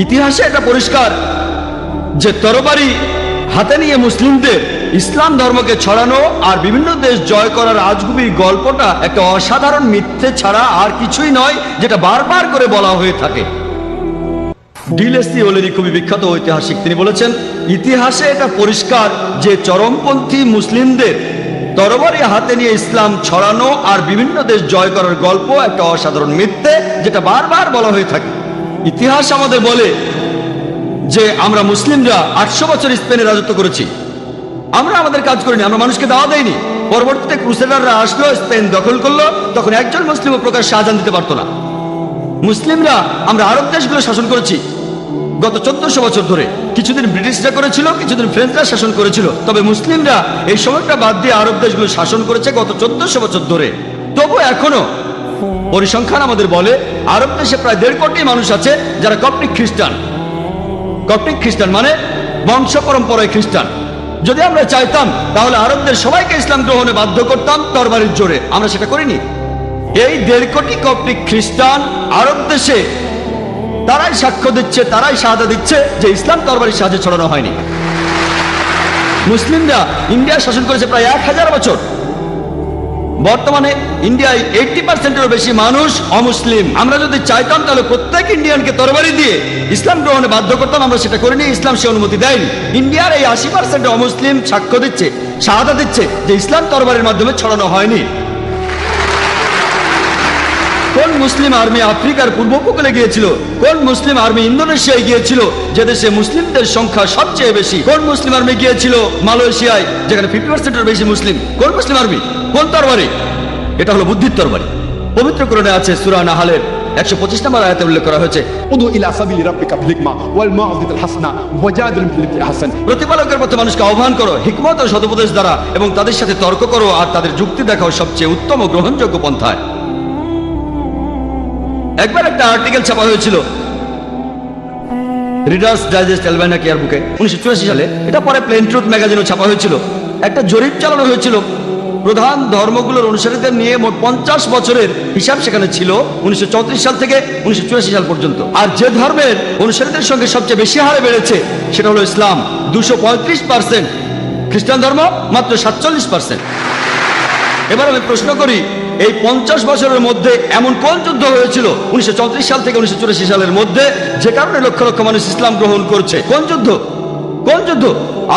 ইতিহাসে এটা পরিষ্কার যে তরবারি হাতে নিয়ে মুসলিমদের ইসলাম ধর্মকে ছড়ানো আর বিভিন্ন দেশ জয় করার আজগুবি গল্পটা একটা অসাধারণ মিথ্যে ছাড়া আর কিছুই নয়, যেটা বারবার করে বলা হয়ে থাকে। ডিলেসি ওলেরি খুবই বিখ্যাত ঐতিহাসিক, তিনি বলেছেন ইতিহাসে এটা পরিষ্কার যে চরমপন্থী মুসলিমদের তরবারি হাতে নিয়ে ইসলাম ছড়ানো আর বিভিন্ন দেশ জয় করার গল্প একটা অসাধারণ মিথ্যে, যেটা বারবার বলা হয়ে থাকে। ইতিহাস আমাদের বলে যে আমরা মুসলিমরা 800 বছর স্পেনে রাজত্ব করেছি, আমরা আমাদের কাজ করিনি, আমরা মানুষকে দাওয়া দেয়নি। পরবর্তীতে ক্রুসেডাররা আসলো, স্পেন দখল করলো, তখন একজন মুসলিমও প্রকাশ্যে আযান দিতে পারতো না। মুসলিমরা আমরা আরব দেশগুলো শাসন করেছি গত 1400 বছর ধরে। কিছুদিন ব্রিটিশরা করেছিল, কিছুদিন ফ্রেঞ্চরা শাসন করেছিল, তবে মুসলিমরা এই সময়টা বাদ দিয়ে আরব দেশগুলো শাসন করেছে গত 1400 বছর ধরে। তবু এখনো পরিসংখ্যান আমাদের বলে আরব দেশে প্রায় 1.5 কোটি মানুষ আছে যারা কপ্টিক খ্রিস্টান। কপ্টিক খ্রিস্টান মানে বংশ পরম্পরায় খ্রিস্টান। যদি আমরা চাইতাম তাহলে আরবদের সবাইকে ইসলাম গ্রহণে বাধ্য করতাম তরবারির জোরে, আমরা সেটা করিনি। এই 1.5 কোটি কপ্টিক খ্রিস্টান আরব দেশে তারাই সাক্ষ্য দিচ্ছে, তারাই শাহাদা দিচ্ছে যে ইসলাম তরবারির সাহায্যে ছড়ানো হয়নি। মুসলিমরা ইন্ডিয়া শাসন করেছে প্রায় 1000 বছর। বর্তমানে ইন্ডিয়ায় 80%-এরও বেশি মানুষ অমুসলিম। আমরা যদি চাইতাম তাহলে প্রত্যেক ইন্ডিয়ানকে তরবারি দিয়ে ইসলাম গ্রহণে বাধ্য করতাম, আমরা সেটা করিনি, ইসলাম সে অনুমতি দেয়নি। ইন্ডিয়ার এই 80% অমুসলিম সাক্ষ্য দিচ্ছে, শাহাদা দিচ্ছে যে ইসলাম তরবারির মাধ্যমে ছড়ানো হয়নি। কোন মুসলিম আর্মি আফ্রিকার পূর্ব উপকূলে গিয়েছিল? কোন মুসলিম আর্মি ইন্দোনেশিয়ায় গিয়েছিল, যে দেশে মুসলিমদের সংখ্যা সবচেয়ে বেশি? কোন মুসলিম আর্মি গিয়েছিল মালয়েশিয়ায়, যেখানে 50%-এর বেশি মুসলিম? কোন মুসলিম আর্মি? কোন তরবারি? এটা হলো বুদ্ধির তরবারি। পবিত্র কোরআনে আছে সূরা নাহালের 125 নম্বর আয়াতে উল্লেখ করা হয়েছে, উদু ইলা সাবিলি রাব্বিকা বিল হিকমা ওয়াল মাউযিজাতিল হাসানা ওয়াজাদিলহুম বিল্লাতি আহসান। প্রতিপালকের পথে মানুষকে আহ্বান করো হিকমত ও সদুপদেশ দ্বারা, এবং তাদের সাথে তর্ক করো আর তাদের যুক্তি দেখাও সবচেয়ে উত্তম ও গ্রহণযোগ্য পন্থায়। একবার একটা আর্টিকেল ছাপা হয়েছিল রিডার্স ডাইজেস্ট অ্যালবাইনা কেয়ার বুকে 1984 সালে। এটা পরে প্লেন ট্রুথ ম্যাগাজিনও ছাপা হয়েছিল। একটা জরিপ চালানো হয়েছিল প্রধান ধর্মগুলোর অনুসারীদের নিয়ে। মোট 50 বছরের হিসাব সেখানে ছিল 1934 সাল থেকে 1984 সাল পর্যন্ত। আর যে ধর্মের অনুসারীদের সঙ্গে সবচেয়ে বেশি হারে বেড়েছে সেটা হলো ইসলাম, 235%। খ্রিস্টান ধর্ম মাত্র 47%। এবার আমি প্রশ্ন করি, এই 50 বছরের মধ্যে এমন কোন যুদ্ধ হয়েছিল 1934 সাল থেকে 1984 সালের মধ্যে যে কারণে লক্ষ লক্ষ মানুষ ইসলাম গ্রহণ করছে? কোন যুদ্ধ? কোন যুদ্ধ?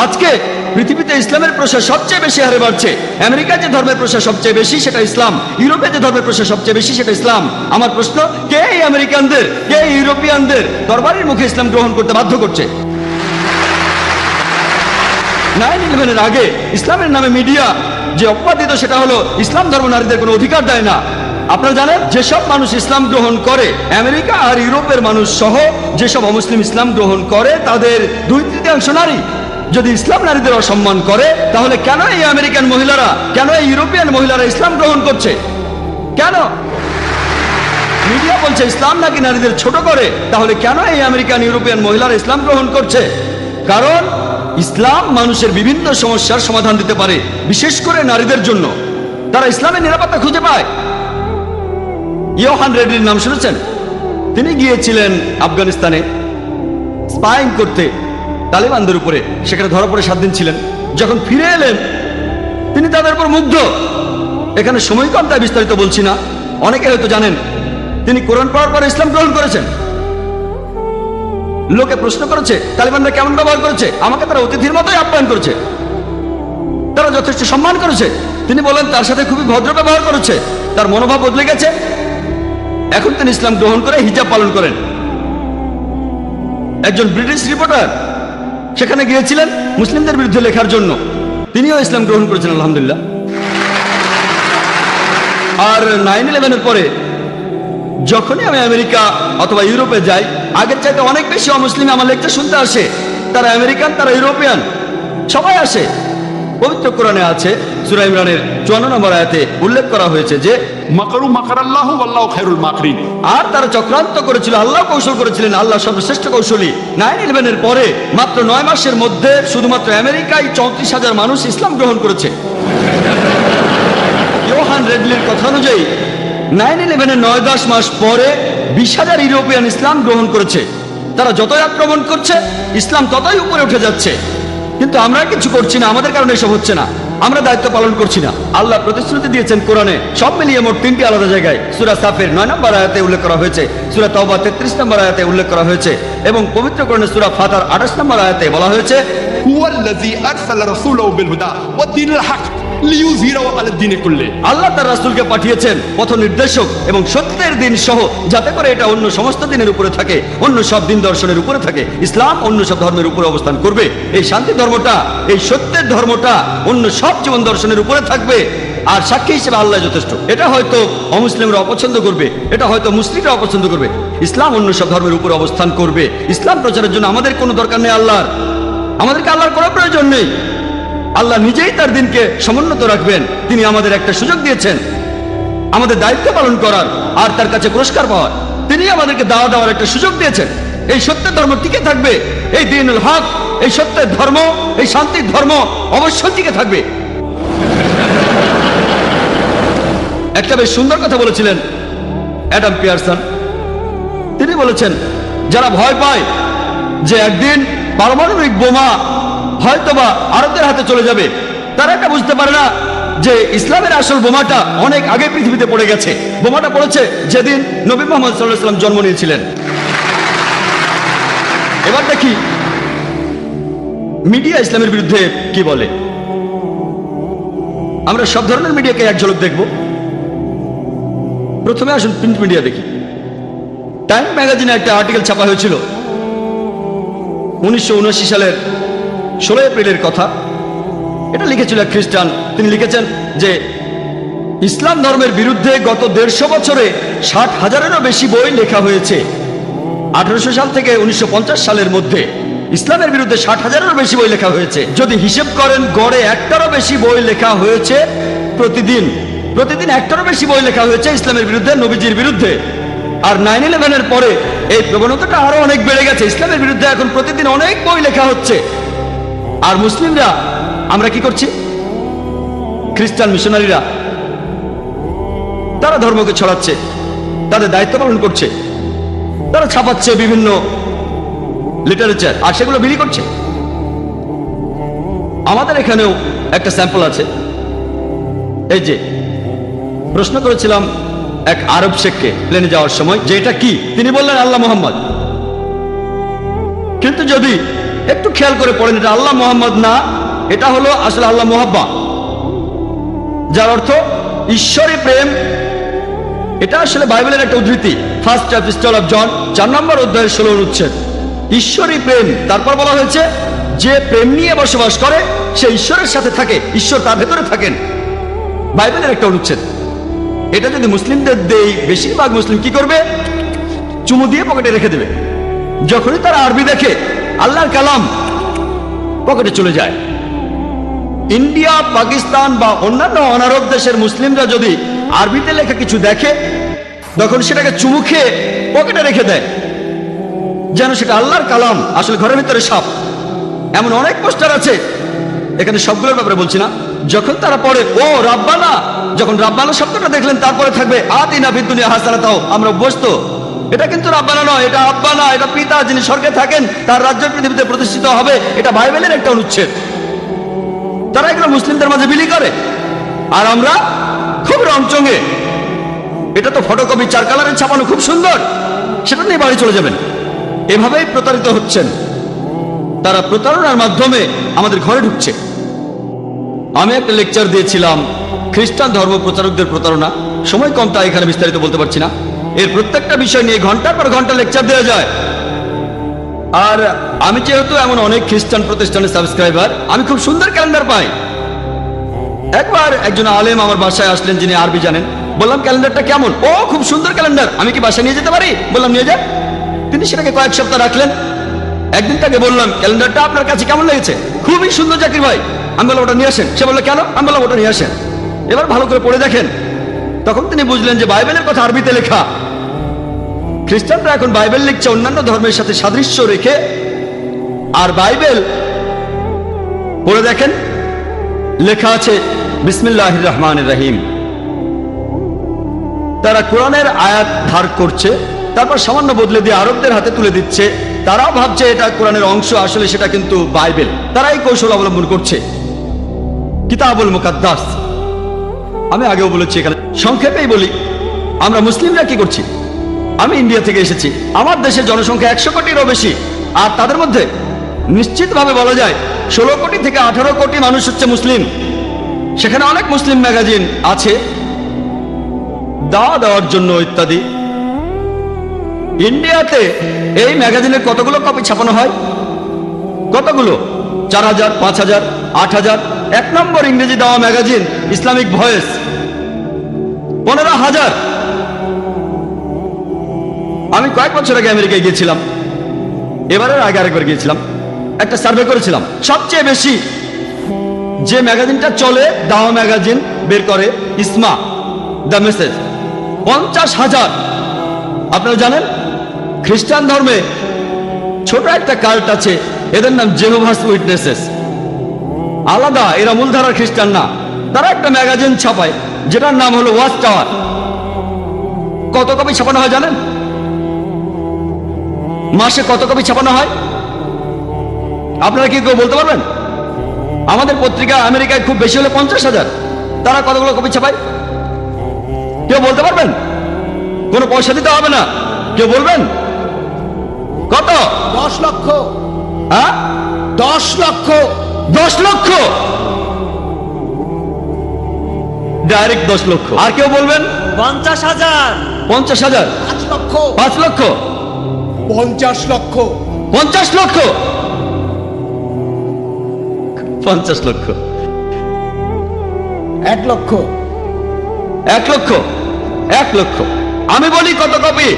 আজকে পৃথিবীতে ইসলামের প্রসার সবচেয়ে বেশি হারে বাড়ছে। আমেরিকায় যে ধর্মের প্রসার সবচেয়ে বেশি সেটা ইসলাম, ইউরোপে যে ধর্মের প্রসার সবচেয়ে বেশি সেটা ইসলাম। আমার প্রশ্ন, কে এই আমেরিকানদের, কে ইউরোপিয়ানদের তরবারির মুখে ইসলাম গ্রহণ করতে বাধ্য করছে? 9/11-এর আগে ইসলামের নামে মিডিয়া যে অপবাদ দিত সেটা হলো ইসলাম ধর্ম নারীদের কোনো অধিকার দেয় না। আপনারা জানেন যেসব মানুষ ইসলাম গ্রহণ করে, আমেরিকা আর ইউরোপের মানুষ সহ যেসব অমুসলিম ইসলাম গ্রহণ করে, তাদের 2/3 নারী। যদি ইসলাম নারীদের অসম্মান করে, তাহলে কেন এই আমেরিকান মহিলারা, কেন এই ইউরোপিয়ান মহিলারা ইসলাম গ্রহণ করছে? কেন? মিডিয়া বলছে ইসলাম নাকি নারীদের ছোট করে, তাহলে কেন এই আমেরিকান ইউরোপিয়ান মহিলারা ইসলাম গ্রহণ করছে? কারণ ইসলাম মানুষের বিভিন্ন সমস্যার সমাধান দিতে পারে, বিশেষ করে নারীদের জন্য। তারা ইসলামের নিরাপত্তা খুঁজে পায়। ইয়োহান রেডলির নাম শুনেছেন? তিনি গিয়েছিলেন আফগানিস্তানে স্পাইং করতে তালেবানদের উপরে, সেখানে ধরা পড়ে 7 দিন ছিলেন। যখন ফিরে এলেন তিনি তাদের উপর মুগ্ধ। এখানে সময় কম তাই বিস্তারিত বলছি না, অনেকে হয়তো জানেন তিনি কোরআন পড়ার পরে ইসলাম গ্রহণ করেছেন। লোকে প্রশ্ন করেছে তালিবানরা কেমন ব্যবহার করেছে, আমাকে তারা অতিথির মতোই আপ্যায়ন করেছে, তারা যথেষ্ট সম্মান করেছে। তিনি বলেন তার সাথে খুবই ভদ্র ব্যবহার করেছে, তার মনোভাব বদলে গেছে। এখন তিনি ইসলাম গ্রহণ করে হিজাব পালন করেন। একজন ব্রিটিশ রিপোর্টার সেখানে গিয়েছিলেন মুসলিমদের বিরুদ্ধে লেখার জন্য, তিনিও ইসলাম গ্রহণ করেছেন আলহামদুলিল্লাহ। আর 9/11-এর পরে যখনই আমি আমেরিকা অথবা ইউরোপে যাই, আগের চাইতে অনেক বেশি অমুসলিম আমার লেকচার শুনতে আসে। তারা আমেরিকান, তারা ইউরোপিয়ান, সবাই আসে। পবিত্র কোরআনে আছে সূরা ইমরানের 54 নম্বর আয়াতে উল্লেখ করা হয়েছে যে মাকারু মাকারাল্লাহু ওয়াল্লাহু খায়রুল মাকিরিন। আর তারা চক্রান্ত করেছিল, আল্লাহ কৌশল করেছিলেন, আল্লাহ সর্বশ্রেষ্ঠ কৌশলী। 9/11-এর পরে মাত্র 9 মাসের মধ্যে শুধুমাত্র আমেরিকায় 34,000 মানুষ ইসলাম গ্রহণ করেছে। ইয়োহান রেডলির কথা অনুযায়ী 9/11-এর 9-10 মাস পরে 20,000 ইউরোপিয়ান ইসলাম গ্রহণ করেছে। তারা যতই আক্রমণ করছে ইসলাম ততই উপরে উঠে যাচ্ছে, কিন্তু আমরা কিছু করছি না, আমাদের কারণে এসব হচ্ছে না, আমরা দায়িত্ব পালন করছি না। আল্লাহ প্রতিশ্রুতি দিয়েছেন কোরআনে, সব মিলিয়ে মোট 3টি আলাদা জায়গায়। সূরা সাফের 9 নম্বর আয়াতে উল্লেখ করা হয়েছে, সূরা তাওবা 33 নম্বর আয়াতে উল্লেখ করা হয়েছে, এবং পবিত্র কোরআনে সূরা ফাতার 28 নম্বর আয়াতে বলা হয়েছে, هو الذي أرسل رسوله بالهدى والدين الحق ليظهره على الدين كله। আল্লাহ তার রাসূলকে পাঠিয়েছেন পথ নির্দেশক এবং সত্যের দিন সহ, যাতে করে এটা অন্য সমস্ত দিনের উপরে থাকে, অন্য সব দিন দর্শনের উপরে থাকে। ইসলাম অন্য সব ধর্মের উপরে অবস্থান করবে। এই শান্তি ধর্মটা, এই সত্যের ধর্মটা অন্য সব জীবন দর্শনের উপরে থাকবে। আর সাক্ষী হিসেবে আল্লাহ যথেষ্ট। এটা হয়তো অমুসলিমরা অপছন্দ করবে, এটা হয়তো মুসলিমরা অপছন্দ করবে, ইসলাম অন্য সব ধর্মের উপরে অবস্থান করবে। ইসলাম প্রচারের জন্য আমাদের কোনো দরকার নেই আল্লাহর, আমাদেরকে আল্লাহর কোনো প্রয়োজন নেই। আল্লাহ নিজেই তার দিনকে সমুন্নত রাখবেন। তিনি আমাদের একটা সুযোগ দিয়েছেন আমাদের দায়িত্ব পালন করার আর তার কাছে পুরস্কার পাওয়ার। তিনি আমাদেরকে দাওয়া দেওয়ার একটা সুযোগ দিয়েছেন। এই সত্যের ধর্ম টিকে থাকবে, এই দ্বীনুল হক, এই সত্যের ধর্ম, এই শান্তির ধর্ম অবশ্যই টিকে থাকবে। একটা বেশ সুন্দর কথা বলেছিলেন অ্যাডাম পিয়ারসন। তিনি বলেছেন, যারা ভয় পায় যে একদিন পারমাণবিক বোমা হয়তোবা আরবদের হাতে চলে যাবে, তারা এটা বুঝতে পারে না যে ইসলামের আসল বোমাটা অনেক আগে পৃথিবীতে পড়ে গেছে। বোমাটা পড়েছে যেদিন নবী মুহাম্মদ সাল্লাল্লাহু আলাইহি ওয়াসাল্লাম জন্ম নিয়েছিলেন। এবার দেখি মিডিয়া ইসলামের বিরুদ্ধে কি বলে। আমরা সব ধরনের মিডিয়াকে এক ঝলক দেখব। প্রথমে আসুন প্রিন্ট মিডিয়া দেখি। টাইম ম্যাগাজিনে একটা আর্টিকেল ছাপা হয়েছিল 1979 সালের 16 এপ্রিলের কথা। এটা লিখেছিল এক খ্রিস্টান। তিনি লিখেছেন যে ইসলাম ধর্মের বিরুদ্ধে গত 150 বছরে 60,000-এরও বেশি বই লেখা হয়েছে। 1800 সাল থেকে 1950 সালের মধ্যে ইসলামের বিরুদ্ধে 60,000-এরও বেশি বই লেখা হয়েছে। যদি হিসেব করেন গড়ে একটারও বেশি বই লেখা হয়েছে প্রতিদিন। প্রতিদিন একটারও বেশি বই লেখা হয়েছে ইসলামের বিরুদ্ধে, নবীজির বিরুদ্ধে। আর 9/11-এর পরে এই প্রবণতাটা আরো অনেক বেড়ে গেছে। ইসলামের বিরুদ্ধে এখন প্রতিদিন অনেক বই লেখা হচ্ছে। আর মুসলিমরা আমরা কি করছি? খ্রিস্টান মিশনারিরা তারা ধর্মকে ছড়াচ্ছে, তাদের দায়িত্ব পালন করছে, তারা ছাপাচ্ছে বিভিন্ন লিটারেচার আর সেগুলো বিলি করছে। আমাদের এখানেও একটা স্যাম্পল আছে। এই যে প্রশ্ন করেছিলাম এক আরব শেখকে প্লেনে যাওয়ার সময় যে এটা কি, তিনি বললেন আল্লাহ মোহাম্মদ। কিন্তু যদি একটু খেয়াল করে পড়েন, এটা আল্লাহ মোহাম্মদ না, এটা হলো আসলে আল্লাহ মোহাব্বা, যার অর্থ ঈশ্বরী প্রেম। এটা আসলে বাইবেলের একটা উদ্ধৃতি, ফার্স্ট এপিস্টল অফ জন 4 নম্বর অধ্যায়ের 16 অনুচ্ছেদ। ঈশ্বরী প্রেম, তারপর বলা হয়েছে যে প্রেম নিয়ে বসবাস করে সে ঈশ্বরের সাথে থাকে, ঈশ্বর তার ভেতরে থাকেন। বাইবেলের একটা অনুচ্ছেদ। এটা যদি মুসলিমদের দেই, বেশিরভাগ মুসলিম কি করবে? চুমু দিয়ে পকেটে রেখে দেবে। যখনই তারা আরবি দেখে আল্লাহর কালাম পকেটে চলে যায়। ইন্ডিয়া, পাকিস্তান বা অন্যান্য অনারব দেশের মুসলিমরা যদি আরবিতে লেখা কিছু দেখে, তখন সেটাকে চুমু খেয়ে পকেটে রেখে দেয়, যেন সেটা আল্লাহর কালাম। আসলে ঘরের ভিতরে সাপ। এমন অনেক পোস্টার আছে, এখানে সবগুলোর ব্যাপারে বলছি না। যখন তারা পড়ে ও রাব্বানা, যখন রাব্বানা শব্দটা দেখলেন তারপরে থাকবে আতিনা ফিদ দুনিয়া হাসানাতাও, আমরা বসতো। এটা কিন্তু রাব্বানা নয়, এটা আব্বানা, এটা পিতা যিনি স্বর্গে থাকেন, তার রাজ্য পৃথিবীতে প্রতিষ্ঠিত হবে। এটা বাইবেলের একটা অনুচ্ছেদ। তারা এগুলো মুসলিমদের মাঝে বিলি করে, আর আমরা খুব রংচঙে এটা তো ফটোকপি 4 কালারের ছাপানো, খুব সুন্দর, সেটা নিয়ে বাড়ি চলে যাবেন। এভাবেই প্রতারিত হচ্ছেন। তারা প্রতারণার মাধ্যমে আমাদের ঘরে ঢুকছে। আমি একটা লেকচার দিয়েছিলাম খ্রিস্টান ধর্ম প্রচারকদের প্রতারণা। সময় কম, তাই এখানে বিস্তারিত বলতে পারছি না। এর প্রত্যেকটা বিষয় নিয়ে ঘন্টার পর ঘন্টা লেকচার দেওয়া যায়। আর আমি যেহেতু এমন অনেক খ্রিস্টান প্রতিষ্ঠানের সাবস্ক্রাইবার, আমি খুব সুন্দর ক্যালেন্ডার পাই। একবার একজন আলেম আমার বাসায় আসলেন যিনি আরবি জানেন। বললাম ক্যালেন্ডারটা কেমন? ও খুব সুন্দর ক্যালেন্ডার, আমি কি বাসায় নিয়ে যেতে পারি? বললাম নিয়ে যান। তিনি সেটাকে কয়েক সপ্তাহ রাখলেন। একদিন তাকে বললাম ক্যালেন্ডারটা আপনার কাছে কেমন লেগেছে? খুবই সুন্দর জাকির ভাই। আমি বললাম ওটা নিয়ে আসেন। সে বললো কেন? আমি বললাম ওটা নিয়ে আসেন, এবার ভালো করে পড়ে দেখেন। তখন তিনি বুঝলেন যে বাইবেলের কথা আরবিতে লেখা। খ্রিস্টানরা এখন বাইবেল লিখছে অন্যান্য ধর্মের সাথে সাদৃশ্য রেখে। আর বাইবেল পড়ে দেখেন, লেখা আছে বিসমিল্লাহির রহমানির রহিম। তারা কোরআনের আয়াত ধার করছে, তারপর সামান্য বদলে দিয়ে আরবদের হাতে তুলে দিচ্ছে। তারাও ভাবছে এটা কোরআনের অংশ, আসলে সেটা কিন্তু বাইবেল। তারা এই কৌশল অবলম্বন করছে। কিতাবুল মুকাদ্দাস, আমি আগেও বলেছি, এখানে সংক্ষেপেই বলি, আমরা মুসলিমরা কি করছি। আমি ইন্ডিয়া থেকে এসেছি। আমার দেশের জনসংখ্যা 100 কোটিরও বেশি, আর তাদের মধ্যে নিশ্চিতভাবে বলা যায় 16 কোটি থেকে 18 কোটি মানুষ হচ্ছে মুসলিম। সেখানে অনেক মুসলিম ম্যাগাজিন আছে দাওয়া দেওয়ার জন্য ইত্যাদি। ইন্ডিয়াতে এই ম্যাগাজিনের কতগুলো কপি ছাপানো হয়? কতগুলো? 4000, 5000, 8000। 1 নম্বর ইংরেজি দেওয়া ম্যাগাজিন ইসলামিক ভয়েস 15,000। আমি কয়েক বছর আগে আমেরিকায় গিয়েছিলাম, এবারের আগে আরেকবার গিয়েছিলাম, একটা সার্ভে করেছিলাম। সবচেয়ে বেশি যে ম্যাগাজিনটা চলে, দাওয়া ম্যাগাজিন বের করে ইসমা, দ্য মেসেজ, 50,000। আপনারা জানেন খ্রিস্টান ধর্মে ছোট একটা কাল্ট আছে, এদের নাম জেহোভাস উইটনেসেস। আলাদা, এরা মূলধারার খ্রিস্টান না। তারা একটা ম্যাগাজিন ছাপায় যেটার নাম হলো ওয়াচ টাওয়ার। কত কপি ছাপানো হয় জানেন? মাসে কত কপি ছাপানো হয় আপনারা কি কেউ বলতে পারবেন? আমাদের পত্রিকা আমেরিকায় খুব বেশি হলে 50,000। তারা কতগুলো কপি ছাপায় কেউ বলতে পারবেন? কোনো পয়সা দিতে হবে না। কেউ বলবেন কত? 10 লক্ষ। হ্যাঁ, 10 লক্ষ। 10 লক্ষ, ডাইরেক্ট 10 লক্ষ। আর কেউ বলবেন 50,000। 50,000, 5 লক্ষ। 5 লক্ষ, 50 লক্ষ। 50 লক্ষ, 50 লক্ষ, 1 লক্ষ। 1 লক্ষ, 1 লক্ষ। আমি বলি কত কপি?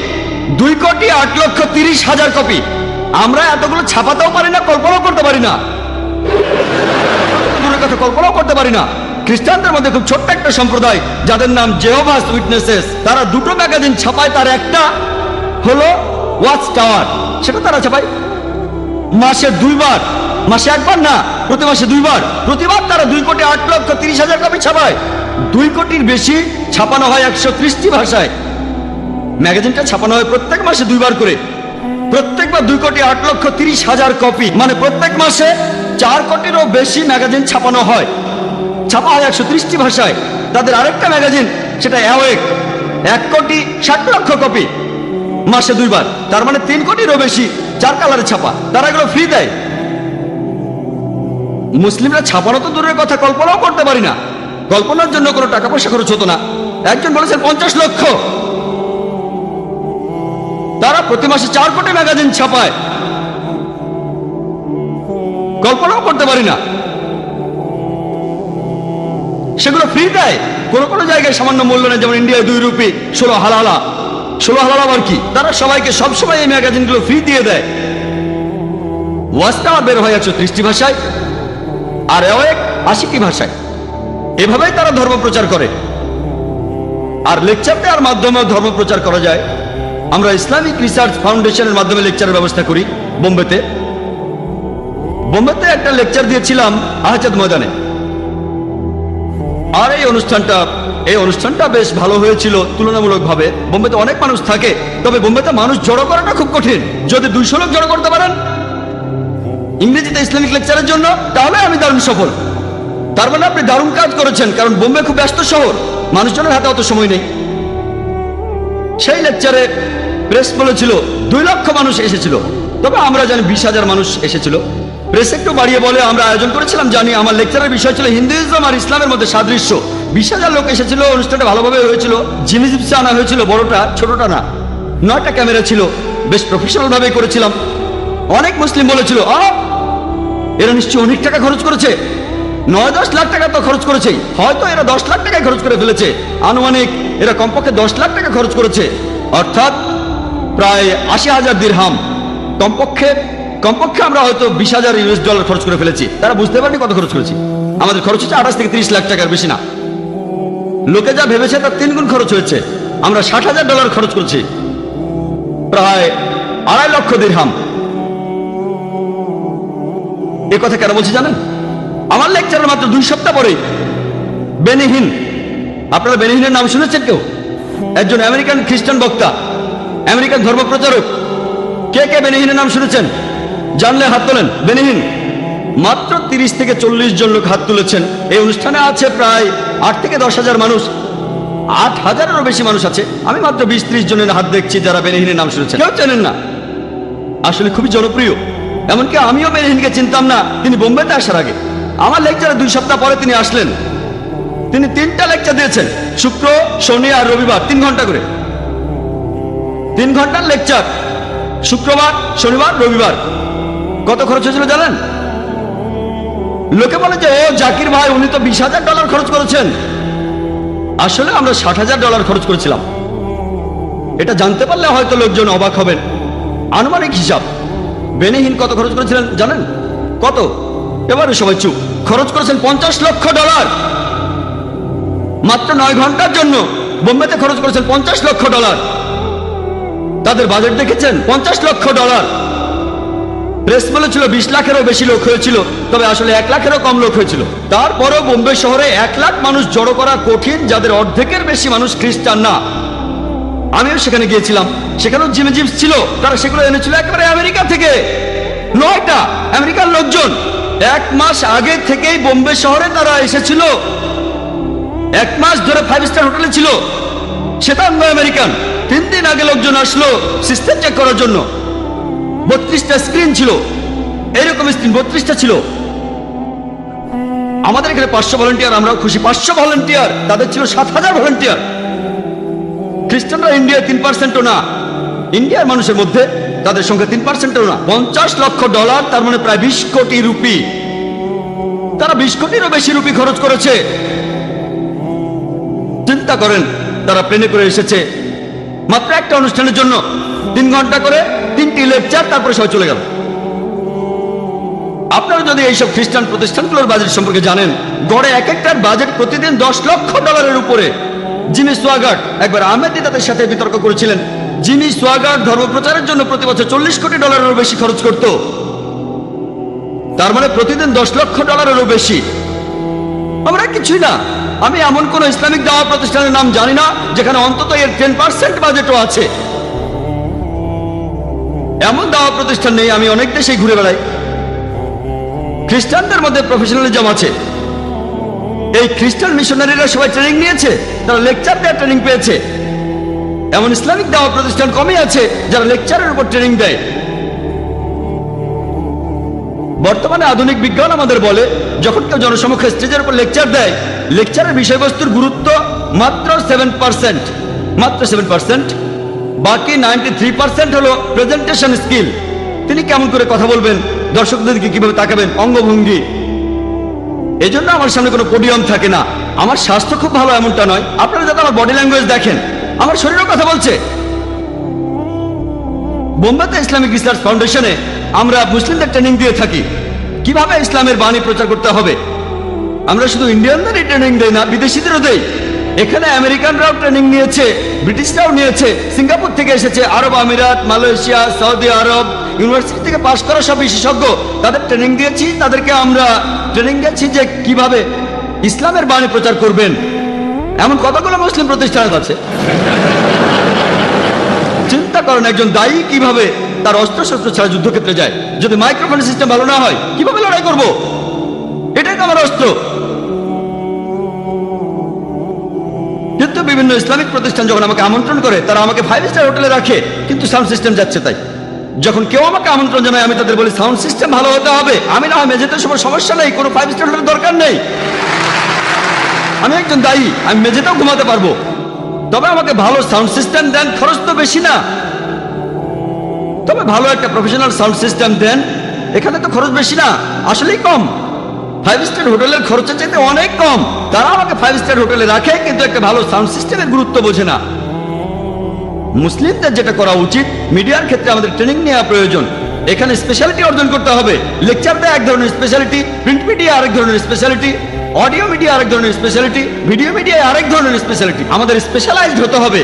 2,08,30,000 কপি। আমরা এতগুলো ছাপাতেও পারি না, কল্পনাও করতে পারি না। দূরের কথা কল্পনাও করতে পারি না। খ্রিস্টানদের মধ্যে খুব ছোট্ট একটা সম্প্রদায় যাদের নাম জেহোভাস উইটনেসেস, তারা 2টো ম্যাগাজিন ছাপায়। তার একটা হলো ওয়াচ টাওয়ার, সেটা তারা ছাপায় মাসে 2 বার। মাসে 1 বার না, প্রতি মাসে 2 বার। প্রতিবার তারা 2,08,30,000 কপি ছাপায়। 2 কোটির বেশি ছাপানো হয় 130টি ভাষায়। ম্যাগাজিনটা ছাপানো হয় প্রত্যেক মাসে 2 বার করে। প্রত্যেকবার 2,08,30,000 কপি, মানে প্রত্যেক মাসে 4 কোটিরও বেশি ম্যাগাজিন ছাপানো হয়। ছাপা হয় 130টি ভাষায়। তাদের আরেকটা ম্যাগাজিন, সেটা অ্যাওয়েক, 1,60,00,000 কপি, মাসে 2 বার। তার মানে 3 কোটিরও বেশি 4 কালারে ছাপা। তারা এগুলো ফ্রি দেয়। মুসলিমরা ছাপানো তো দূরের কথা, কল্পনাও করতে পারি না। কল্পনার জন্য কোনো টাকা পয়সা খরচ হতো না। একজন বলেছেন 50 লক্ষ। তারা প্রতি মাসে 4 কোটি ম্যাগাজিন ছাপায়। কল্পনাও করতে পারি না। সেগুলো ফ্রি দেয়। কোন কোন জায়গায় সামান্য মূল্য নেই, যেমন ইন্ডিয়ায় 2 রুপি, 16 হালালা। 16 হালালা আবার কি? তারা সবাইকে সবসময় এই ম্যাগাজিনগুলো ফ্রি দিয়ে দেয়। ওয়াচটা বের হয় 130টি ভাষায়, আর অ্যাওয়েক 80টি ভাষায়। এভাবেই তারা ধর্ম প্রচার করে। আর লেকচার দেওয়ার মাধ্যমেও ধর্ম প্রচার করা যায়। আমরা ইসলামিক রিসার্চ ফাউন্ডেশনের মাধ্যমে লেকচারের ব্যবস্থা করি বোম্বেতে। বোম্বেতে একটা লেকচার দিয়েছিলাম আহজাদ ময়দানে। আর এই অনুষ্ঠানটা বেশ ভালো হয়েছিল তুলনামূলকভাবে। বোম্বেতে অনেক মানুষ থাকে, তবে বোম্বেতে মানুষ জড়ো করাটা খুব কঠিন। যদি 200 লোক জড়ো করতে পারেন ইংরেজিতে ইসলামিক লেকচারের জন্য, তাহলে আমি দারুণ সফল। তার মানে আপনি দারুণ কাজ করেছেন, কারণ বোম্বে খুব ব্যস্ত শহর, মানুষজনের হাতে অত সময় নেই। সেই লেকচারে প্রেস বলেছিল 2 লক্ষ মানুষ এসেছিল, তবে আমরা জানি 20,000 মানুষ এসেছিল। প্রেস একটু বাড়িয়ে বলে আমরা আয়োজন করেছিলাম জানি। আমার লেকচারের বিষয় ছিল হিন্দুইজম আর ইসলামের মধ্যে সাদৃশ্য। 20,000 লোক এসেছিল। অনুষ্ঠানটা ভালোভাবে হয়েছিল। জিমি জিপসে আনা হয়েছিল, বড়টা ছোটটা না। 9টা ক্যামেরা ছিল, বেশ প্রফেশনাল ভাবে করেছিলাম। অনেক মুসলিম বলেছিল এরা নিশ্চয়ই অনেক টাকা খরচ করেছে। 9-10 লাখ টাকা তো খরচ করেছেই, হয়তো এরা 10 লাখ টাকায় খরচ করে ফেলেছে। আনুমানিক এরা কমপক্ষে 10 লাখ টাকা খরচ করেছে, অর্থাৎ প্রায় 80,000 দিরহাম। কমপক্ষে আমরা হয়তো $20,000 খরচ করে ফেলেছি। তারা বুঝতে পারেনি কত খরচ করেছি। আমাদের খরচ হচ্ছে 28 থেকে 30 লাখ টাকার বেশি না। লোকে যা ভেবেছে তার 3 গুণ খরচ হয়েছে। আমরা $60,000 খরচ করেছি, প্রায় 2.5 লক্ষ দিরহাম। এ কথা কেন বলছি জানেন? আমার লেকচারের মাত্র 2 সপ্তাহ পরে বেনি হিন, আপনারা বেনি হিনের নাম শুনেছেন কেউ? একজন আমেরিকান খ্রিস্টান বক্তা। আমেরিকান ধর্ম প্রচারক। কে কে বেনিহিনের নাম শুনেছেন? জানলে হাত তোলেন। বেনিহিন মাত্র 30 থেকে 40 জন লোক হাত তুলেছেন। এই অনুষ্ঠানে আছে প্রায় 8 থেকে 10 হাজার মানুষ। 8,000-এরও বেশি মানুষ আছে। আমি মাত্র 20-30 জনের হাত দেখছি যারা বেনিহিনের নাম শুনেছেন। কেউ চেনেন না। আসলে খুবই জনপ্রিয়। এমনকি আমিও বেনিহিনকে চিনতাম না তিনি বোম্বেতে আসার আগে। আমার লেকচারে 2 সপ্তাহ পরে তিনি আসলেন। তিনি 3টা লেকচার দিয়েছেন, শুক্র, শনি আর রবিবার, 3 ঘন্টা করে। 3 ঘন্টার লেকচার, শুক্রবার, শনিবার, রবিবার। কত খরচ হয়েছিল জানেন? লোকে বলে যে ও জাকির ভাই উনি তো $20,000 খরচ করেছেন। আসলে আমরা $60,000 খরচ করেছিলাম। এটা জানতে পারলে হয়তো লোকজন অবাক হবেন। আনুমানিক হিসাব। বেনিহিন কত খরচ করেছিলেন জানেন? কত? এবারে সবাই চুপ। খরচ করেছেন $50 লক্ষ। মাত্র 9 ঘন্টার জন্য বোম্বেতে খরচ করেছেন $50 লক্ষ। তাদের বাজেট দেখেছেন? $50 লক্ষ। প্রেস বলেছিল 20 লাখেরও বেশি লোক হয়েছিল, তবে আসলে 1 লাখেরও কম লোক হয়েছিল। তারপরেও বোম্বে শহরে 1 লাখ মানুষ জড়ো করা কঠিন, যাদের অর্ধেকের বেশি মানুষ খ্রিস্টান না। আমিও সেখানে গিয়েছিলাম। সেখানেও জিমে জিমস ছিল। তারা সেগুলো এনেছিল একেবারে আমেরিকা থেকে। 9টা আমেরিকার লোকজন 1 মাস আগে থেকেই বোম্বে শহরে তারা এসেছিল। 1 মাস ধরে 5 স্টার হোটেলে ছিল। সেটা আমেরিকান। 3 দিন আগে লোকজন আসলো সিস্টেম চেক করার জন্য। 32টা স্ক্রিন ছিল। এইরকম স্ক্রিন 32টা ছিল। আমাদের এখানে 500 ভলেন্টিয়ার, আমরাও খুশি। 500 ভলেন্টিয়ার, তাদের ছিল 7,000 ভলেন্টিয়ার। খ্রিস্টানরা ইন্ডিয়ার 3%ও না। ইন্ডিয়ার মানুষের মধ্যে তাদের সংখ্যা 3%ও না। $50 লক্ষ, তার মানে প্রায় 20 কোটি রুপি। তারা 20 কোটিরও বেশি রুপি খরচ করেছে। চিন্তা করেন, তারা প্লেনে করে এসেছে মাত্র একটা অনুষ্ঠানের জন্য। 3 ঘন্টা করে 3টি লেকচার, তারপরে সবাই চলে গেল। আপনারা যদি এইসব খ্রিস্টান প্রতিষ্ঠানগুলোর বাজেট সম্পর্কে জানেন, গড়ে এক একটার বাজেট প্রতিদিন $10 লক্ষ উপরে। জিমি সোয়াগার্ড একবার আহমেদ দিদাতের সাথে বিতর্ক করেছিলেন। জিমি সোয়াগার্ড ধর্মপ্রচারের জন্য প্রতি বছর $40 কোটি বেশি খরচ করত। তার মানে প্রতিদিন $10 লক্ষ বেশি। আমরা কিছুই না। আমি এমন কোন ইসলামিক দাওয়া প্রতিষ্ঠানের নাম জানি না যেখানে অন্তত এর 10% বাজেটও আছে। এমন দাওয়া প্রতিষ্ঠান নেই। আমি অনেক দেশেই ঘুরে বেড়াই। খ্রিস্টানদের মধ্যে প্রফেশনালিজম আছে। এই খ্রিস্টান মিশনারিরা সবাই ট্রেনিং নিয়েছে, তারা লেকচার দেওয়ার ট্রেনিং পেয়েছে। এমন ইসলামিক দাওয়া প্রতিষ্ঠান কমই আছে যারা লেকচারের উপর ট্রেনিং দেয়। বর্তমানে আধুনিক বিজ্ঞান আমাদের বলে, যখন কেউ জনসমক্ষে স্টেজের উপর লেকচার দেয়, লেকচারের বিষয়বস্তুর গুরুত্ব মাত্র 7%। মাত্র 7%। বাকি 93% হলো প্রেজেন্টেশন স্কিল। তিনি কেমন করে কথা বলবেন, দর্শকদের দিকে কিভাবে তাকাবেন, অঙ্গভঙ্গি। এই জন্য আমার সামনে কোনো পোডিয়াম থাকে না। আমার স্বাস্থ্য খুব ভালো এমনটা নয়। আপনারা যাতে আমার বডি ল্যাঙ্গুয়েজ দেখেন, আমার শরীরও কথা বলছে। বোম্বেতে ইসলামিক রিসার্চ ফাউন্ডেশনে আমরা মুসলিমদের ট্রেনিং দিয়ে থাকি কিভাবে ইসলামের বাণী প্রচার করতে হবে। আমরা শুধু ইন্ডিয়ানদেরই ট্রেনিং দেই না, বিদেশিদেরও দেই। এখানে আমেরিকানরাও ট্রেনিং নিয়েছে, ব্রিটিশরাও নিয়েছে, সিঙ্গাপুর থেকে এসেছে, আরব আমিরাত, মালয়েশিয়া, সৌদি আরব, ইউনিভার্সিটি থেকে পাশ করা সব বিশেষজ্ঞ। তাদের ট্রেনিং দিয়েছি। তাদেরকে আমরা ট্রেনিং দিয়েছি যে কিভাবে ইসলামের বাণী প্রচার করবেন। এমন কতগুলো মুসলিম প্রতিষ্ঠান আছে। চিন্তা করেন, একজন দায়ী কিভাবে তার অস্ত্রশস্ত্র ছাড়া যুদ্ধক্ষেত্রে যায়। যদি মাইক্রোফোন সিস্টেম ভালো না হয়, কিভাবে লড়াই করব? এটাই তো আমার অস্ত্র। কিন্তু বিভিন্ন ইসলামিক প্রতিষ্ঠান যখন আমাকে আমন্ত্রণ করে, তারা আমাকে 5 স্টার হোটেলে রাখে, কিন্তু সাউন্ড সিস্টেম যাচ্ছে তাই। যখন কেউ আমাকে আমন্ত্রণ জানায়, আমি তাদের বলি সাউন্ড সিস্টেম ভালো হতে হবে। আমি না হয় মেঝেতে সময় সমস্যা নেই, কোনো 5 স্টার হোটেলের দরকার নেই। আমি একজন দায়ী, আমি মেঝেতেও ঘুমাতে পারবো। তবে আমাকে ভালো সাউন্ড সিস্টেম দেন। খরচ তো বেশি না, তবে ভালো একটা প্রফেশনাল সাউন্ড সিস্টেম দেন। এখানে তো খরচ বেশি না, আসলেই কম। 5 স্টার হোটেলের খরচের চাইতে অনেক কম। তারা আমাকে 5 স্টার হোটেলে রাখে, কিন্তু একটা ভালো সাউন্ড সিস্টেমের গুরুত্ব বোঝে না। মুসলিমদের যেটা করা উচিত, মিডিয়ার ক্ষেত্রে আমাদের ট্রেনিং নেওয়া প্রয়োজন। এখানে স্পেশালিটি অর্জন করতে হবে। লেকচার দেয় এক ধরনের স্পেশালিটি, প্রিন্ট মিডিয়া আরেক ধরনের স্পেশালিটি, অডিও মিডিয়া আরেক ধরনের স্পেশালিটি, ভিডিও মিডিয়া আরেক ধরনের স্পেশালিটি। আমাদের স্পেশালাইজড হতে হবে।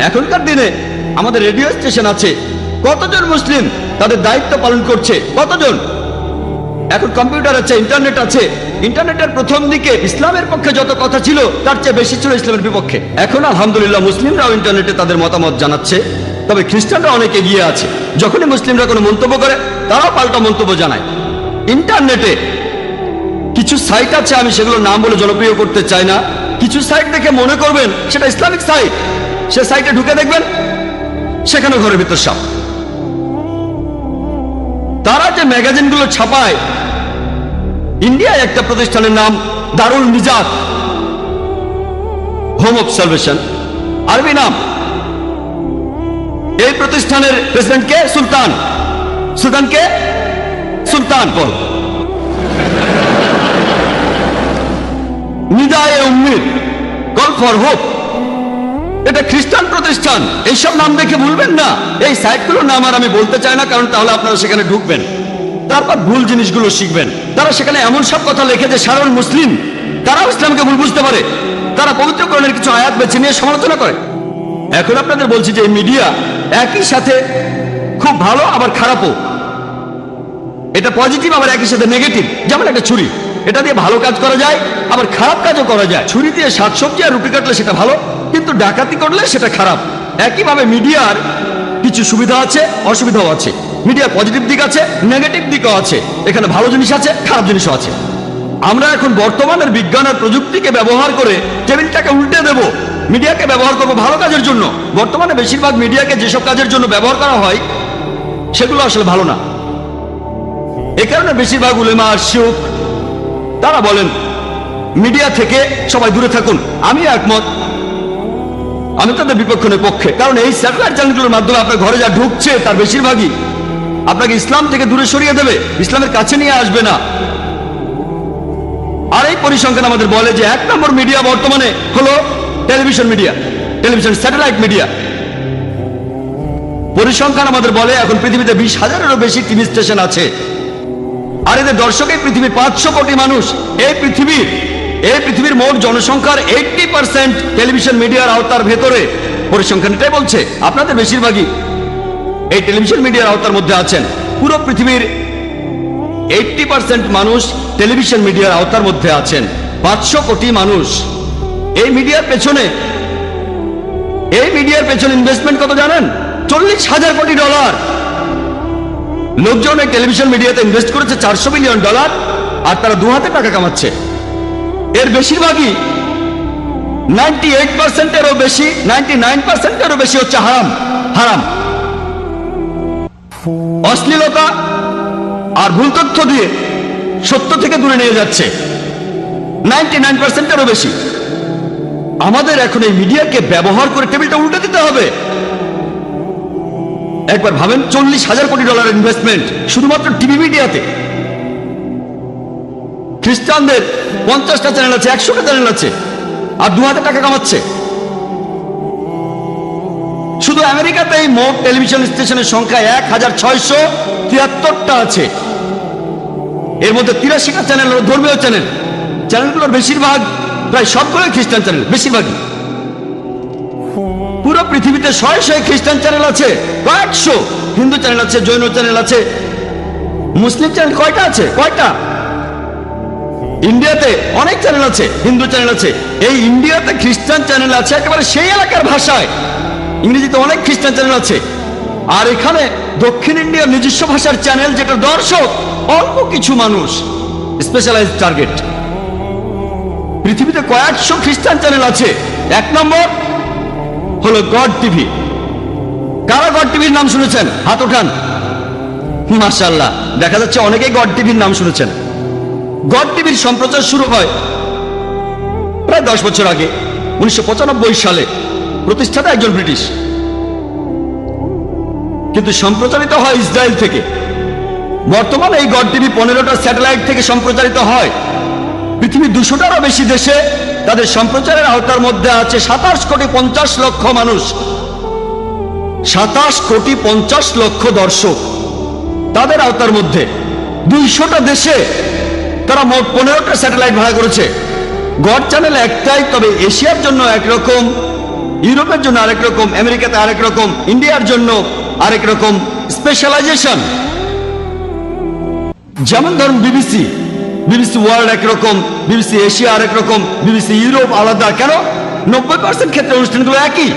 এখনকার দিনে আমাদের রেডিও স্টেশন আছে। কতজন মুসলিম তাদের দায়িত্ব পালন করছে? কতজন? এখন কম্পিউটার আছে, ইন্টারনেট আছে, ইন্টারনেটের প্রথম দিকে ইসলামের পক্ষে যত কথা ছিল তার চেয়ে বেশি ছিল ইসলামের বিপক্ষে। এখন আলহামদুলিল্লাহ মুসলিমরাও ইন্টারনেটে তাদের মতামত জানাচ্ছে, তবে খ্রিস্টানরা অনেক এগিয়ে আছে। যখনই মুসলিমরা কোনো মন্তব্য করে তারাও পাল্টা মন্তব্য জানায়। ইন্টারনেটে কিছু সাইট আছে, আমি সেগুলোর নাম বলে জনপ্রিয় করতে চাই না। কিছু সাইট দেখে মনে করবেন সেটা ইসলামিক সাইট, সে সাইটে ঢুকে দেখবেন সেখানে ঘরের ভিতর সাপ। তারা যে ম্যাগাজিনগুলো ছাপায়, ইন্ডিয়ায় একটা প্রতিষ্ঠানের নাম Darul Nijat, home of salvation, আরবি নাম। এই প্রতিষ্ঠানের প্রেসিডেন্ট কে? সুলতান। সুলতানকে সুলতান বল। Nida-e Ummid, call for hope, এটা খ্রিস্টান প্রতিষ্ঠান। এইসব নাম দেখে ভুলবেন না। এই সাইটগুলোর নাম আর আমি বলতে চাই না, কারণ তাহলে আপনারা সেখানে ঢুকবেন, তারপর ভুল জিনিসগুলো শিখবেন। তারা সেখানে এমন সব কথা লেখে যে সাধারণ মুসলিম তারাও ইসলামকে ভুল বুঝতে পারে। তারা পবিত্র কোরআনের কিছু আয়াত বেছে নিয়ে সমালোচনা করে। এখন আপনাদের বলছি যে মিডিয়া একই সাথে খুব ভালো আবার খারাপও। এটা পজিটিভ আবার একই সাথে নেগেটিভ। যেমন একটা ছুরি, এটা দিয়ে ভালো কাজ করা যায় আবার খারাপ কাজও করা যায়। ছুরি দিয়ে শাকসবজি আর রুটি কাটলে সেটা ভালো, কিন্তু ডাকাতি করলে সেটা খারাপ। একইভাবে মিডিয়ার কিছু সুবিধা আছে, অসুবিধাও আছে। মিডিয়ার পজিটিভ দিক আছে, নেগেটিভ দিকও আছে। এখানে ভালো জিনিস আছে, খারাপ জিনিসও আছে। আমরা এখন বর্তমানের বিজ্ঞান আর প্রযুক্তিকে ব্যবহার করে টেবিলটাকে উল্টে দেব, মিডিয়াকে ব্যবহার করব ভালো কাজের জন্য। বর্তমানে বেশিরভাগ মিডিয়াকে যেসব কাজের জন্য ব্যবহার করা হয় সেগুলো আসলে ভালো না। এ কারণে বেশিরভাগ উলেমা আর শিউখ তারা বলেন মিডিয়া থেকে সবাই দূরে থাকুন। আমি একমত, আমি তাদের বিপক্ষের পক্ষে। কারণ এই স্যাটেলাইট চ্যানেলগুলোর মাধ্যমে আপনার ঘরে যা ঢুকছে তার বেশিরভাগই আপনাকে ইসলাম থেকে দূরে সরিয়ে দেবে, ইসলামের কাছে নিয়ে আসবে না। আর এই পরিসংখ্যান আমাদের বলে যে 1 নম্বর মিডিয়া বর্তমানে হলো television media, television satellite media. পরিসংখ্যান আমাদের বলে এখন পৃথিবীতে 20,000-এরও বেশি টিভি স্টেশন আছে। আর এদের দর্শক এই পৃথিবীর 500 কোটি মানুষ। এই পৃথিবীর মোট জনসংখ্যার 80% টেলিভিশন মিডিয়ার আওতার ভেতরে। পরিসংখ্যান এটাই বলছে আপনাদের বেশিরভাগই এই টেলিভিশন মিডিয়ার আওতার মধ্যে আছেন। পুরো পৃথিবীর 80% মানুষ টেলিভিশন মিডিয়ার আওতার মধ্যে আছেন। 500 কোটি মানুষ। এই মিডিয়ার পেছনে ইনভেস্টমেন্ট কত জানেন? $40,000 কোটি। লোকজন এই টেলিভিশন মিডিয়াতে ইনভেস্ট করেছে $400 বিলিয়ন, আর তারা 2 হাতে টাকা কামাচ্ছে। এর বেশিরভাগই 98%-এরও বেশি, 99%-এরও বেশি হচ্ছে হারাম। অশ্লীলতা আর ভুল তথ্য দিয়ে সত্য থেকে দূরে নিয়ে যাচ্ছে 99%-এরও বেশি। আমাদের এখন এই মিডিয়াকে ব্যবহার করে টেবিলটা উল্টে দিতে হবে। একবার ভাবেন, $40,000 কোটি ইনভেস্টমেন্ট শুধুমাত্র টিভি মিডিয়াতে। খ্রিস্টানদের 50টা চ্যানেল আছে, 100টা চ্যানেল আছে, আর 2 হাতে টাকা কামাচ্ছে। শুধু আমেরিকাতে এই মোট টেলিভিশন স্টেশনের সংখ্যা 1,673টা আছে। এর মধ্যে 83টা চ্যানেল হলো ধর্মীয় চ্যানেল। চ্যানেলগুলোর বেশিরভাগ, প্রায় সবগুলোই খ্রিস্টান চ্যানেল, বেশিরভাগই। পুরো পৃথিবীতে 100 খ্রিস্টান চ্যানেল আছে, কয়েকশো হিন্দু চ্যানেল আছে, জৈন চ্যানেল আছে। মুসলিম চ্যানেল কয়টা আছে? কয়টা? ইন্ডিয়াতে অনেক চ্যানেল আছে, হিন্দু চ্যানেল আছে। এই ইন্ডিয়াতে খ্রিস্টান চ্যানেল আছে একেবারে সেই এলাকার ভাষায়। ইংরেজিতে অনেক খ্রিস্টান চ্যানেল আছে। আর এখানে দক্ষিণ ইন্ডিয়ার নিজস্ব ভাষার চ্যানেল, যেটা দর্শক অল্প কিছু মানুষ, স্পেশালাইজড টার্গেট। পৃথিবীতে কয়েকশো খ্রিস্টান চ্যানেল আছে। 1 নম্বর হলো গড টিভি। কারা গড টিভির নাম শুনেছেন? হাত ওঠান। মাশাআল্লাহ, দেখা যাচ্ছে অনেকেই গড টিভির নাম শুনেছেন। গড টিভির সম্প্রচার শুরু হয় প্রায় 10 বছর আগে, 1995 সালে। প্রতিষ্ঠাতা একজন ব্রিটিশ, কিন্তু সম্প্রচারিত হয় ইসরায়েল থেকে। বর্তমানে এই গড টিভি 15টা স্যাটেলাইট থেকে সম্প্রচারিত হয়। পৃথিবীর 200টারও বেশি দেশে তাদের সম্প্রচারের আওতার মধ্যে আছে 27 কোটি 50 লক্ষ মানুষ। 27 কোটি 50 লক্ষ দর্শক তাদের আওতার মধ্যে। 200টা দেশে তারা মোট 15টা স্যাটেলাইট ভাড়া করেছে। গড চ্যানেল একটাই, তবে এশিয়ার জন্য একরকম, ইউরোপের জন্য আরেক রকম, আমেরিকাতে আরেক রকম, ইন্ডিয়ার জন্য আরেক রকম স্পেশালাইজেশন। যেমন ধরুন বিবিসি, বিবিসি ওয়ার্ল্ড একরকম, বিবিসি এশিয়া আরেক রকম, বিবিসি ইউরোপ আলাদা। কেন? 90% ক্ষেত্রে অনুষ্ঠানগুলো একই।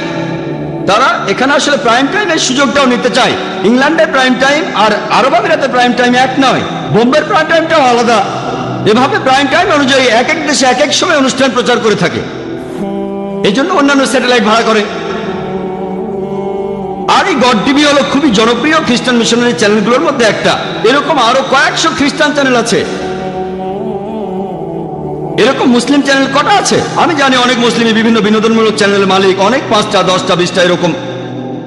তারা এখানে আসলে প্রাইম টাইমের সুযোগটাও নিতে চায়। ইংল্যান্ডের প্রাইম টাইম আর আরব আমিরাতের প্রাইম টাইম এক নয়, বোম্বের প্রাইম টাইমটাও আলাদা। এভাবে প্রাইম টাইম অনুযায়ী এক এক দেশে এক এক সময় অনুষ্ঠান প্রচার করে থাকে। এই জন্য অন্যান্য স্যাটেলাইট ভাড়া করে। আর এই গড টিভি হলো খুবই জনপ্রিয় খ্রিস্টান মিশনারি চ্যানেলগুলোর মধ্যে একটা। এরকম আরো কয়েকশো খ্রিস্টান চ্যানেল আছে। এরকম মুসলিম চ্যানেল কটা আছে? আমি জানি অনেক মুসলিমই বিভিন্ন বিনোদনমূলক চ্যানেলের মালিক, অনেক 5টা 10টা 20টা এরকম।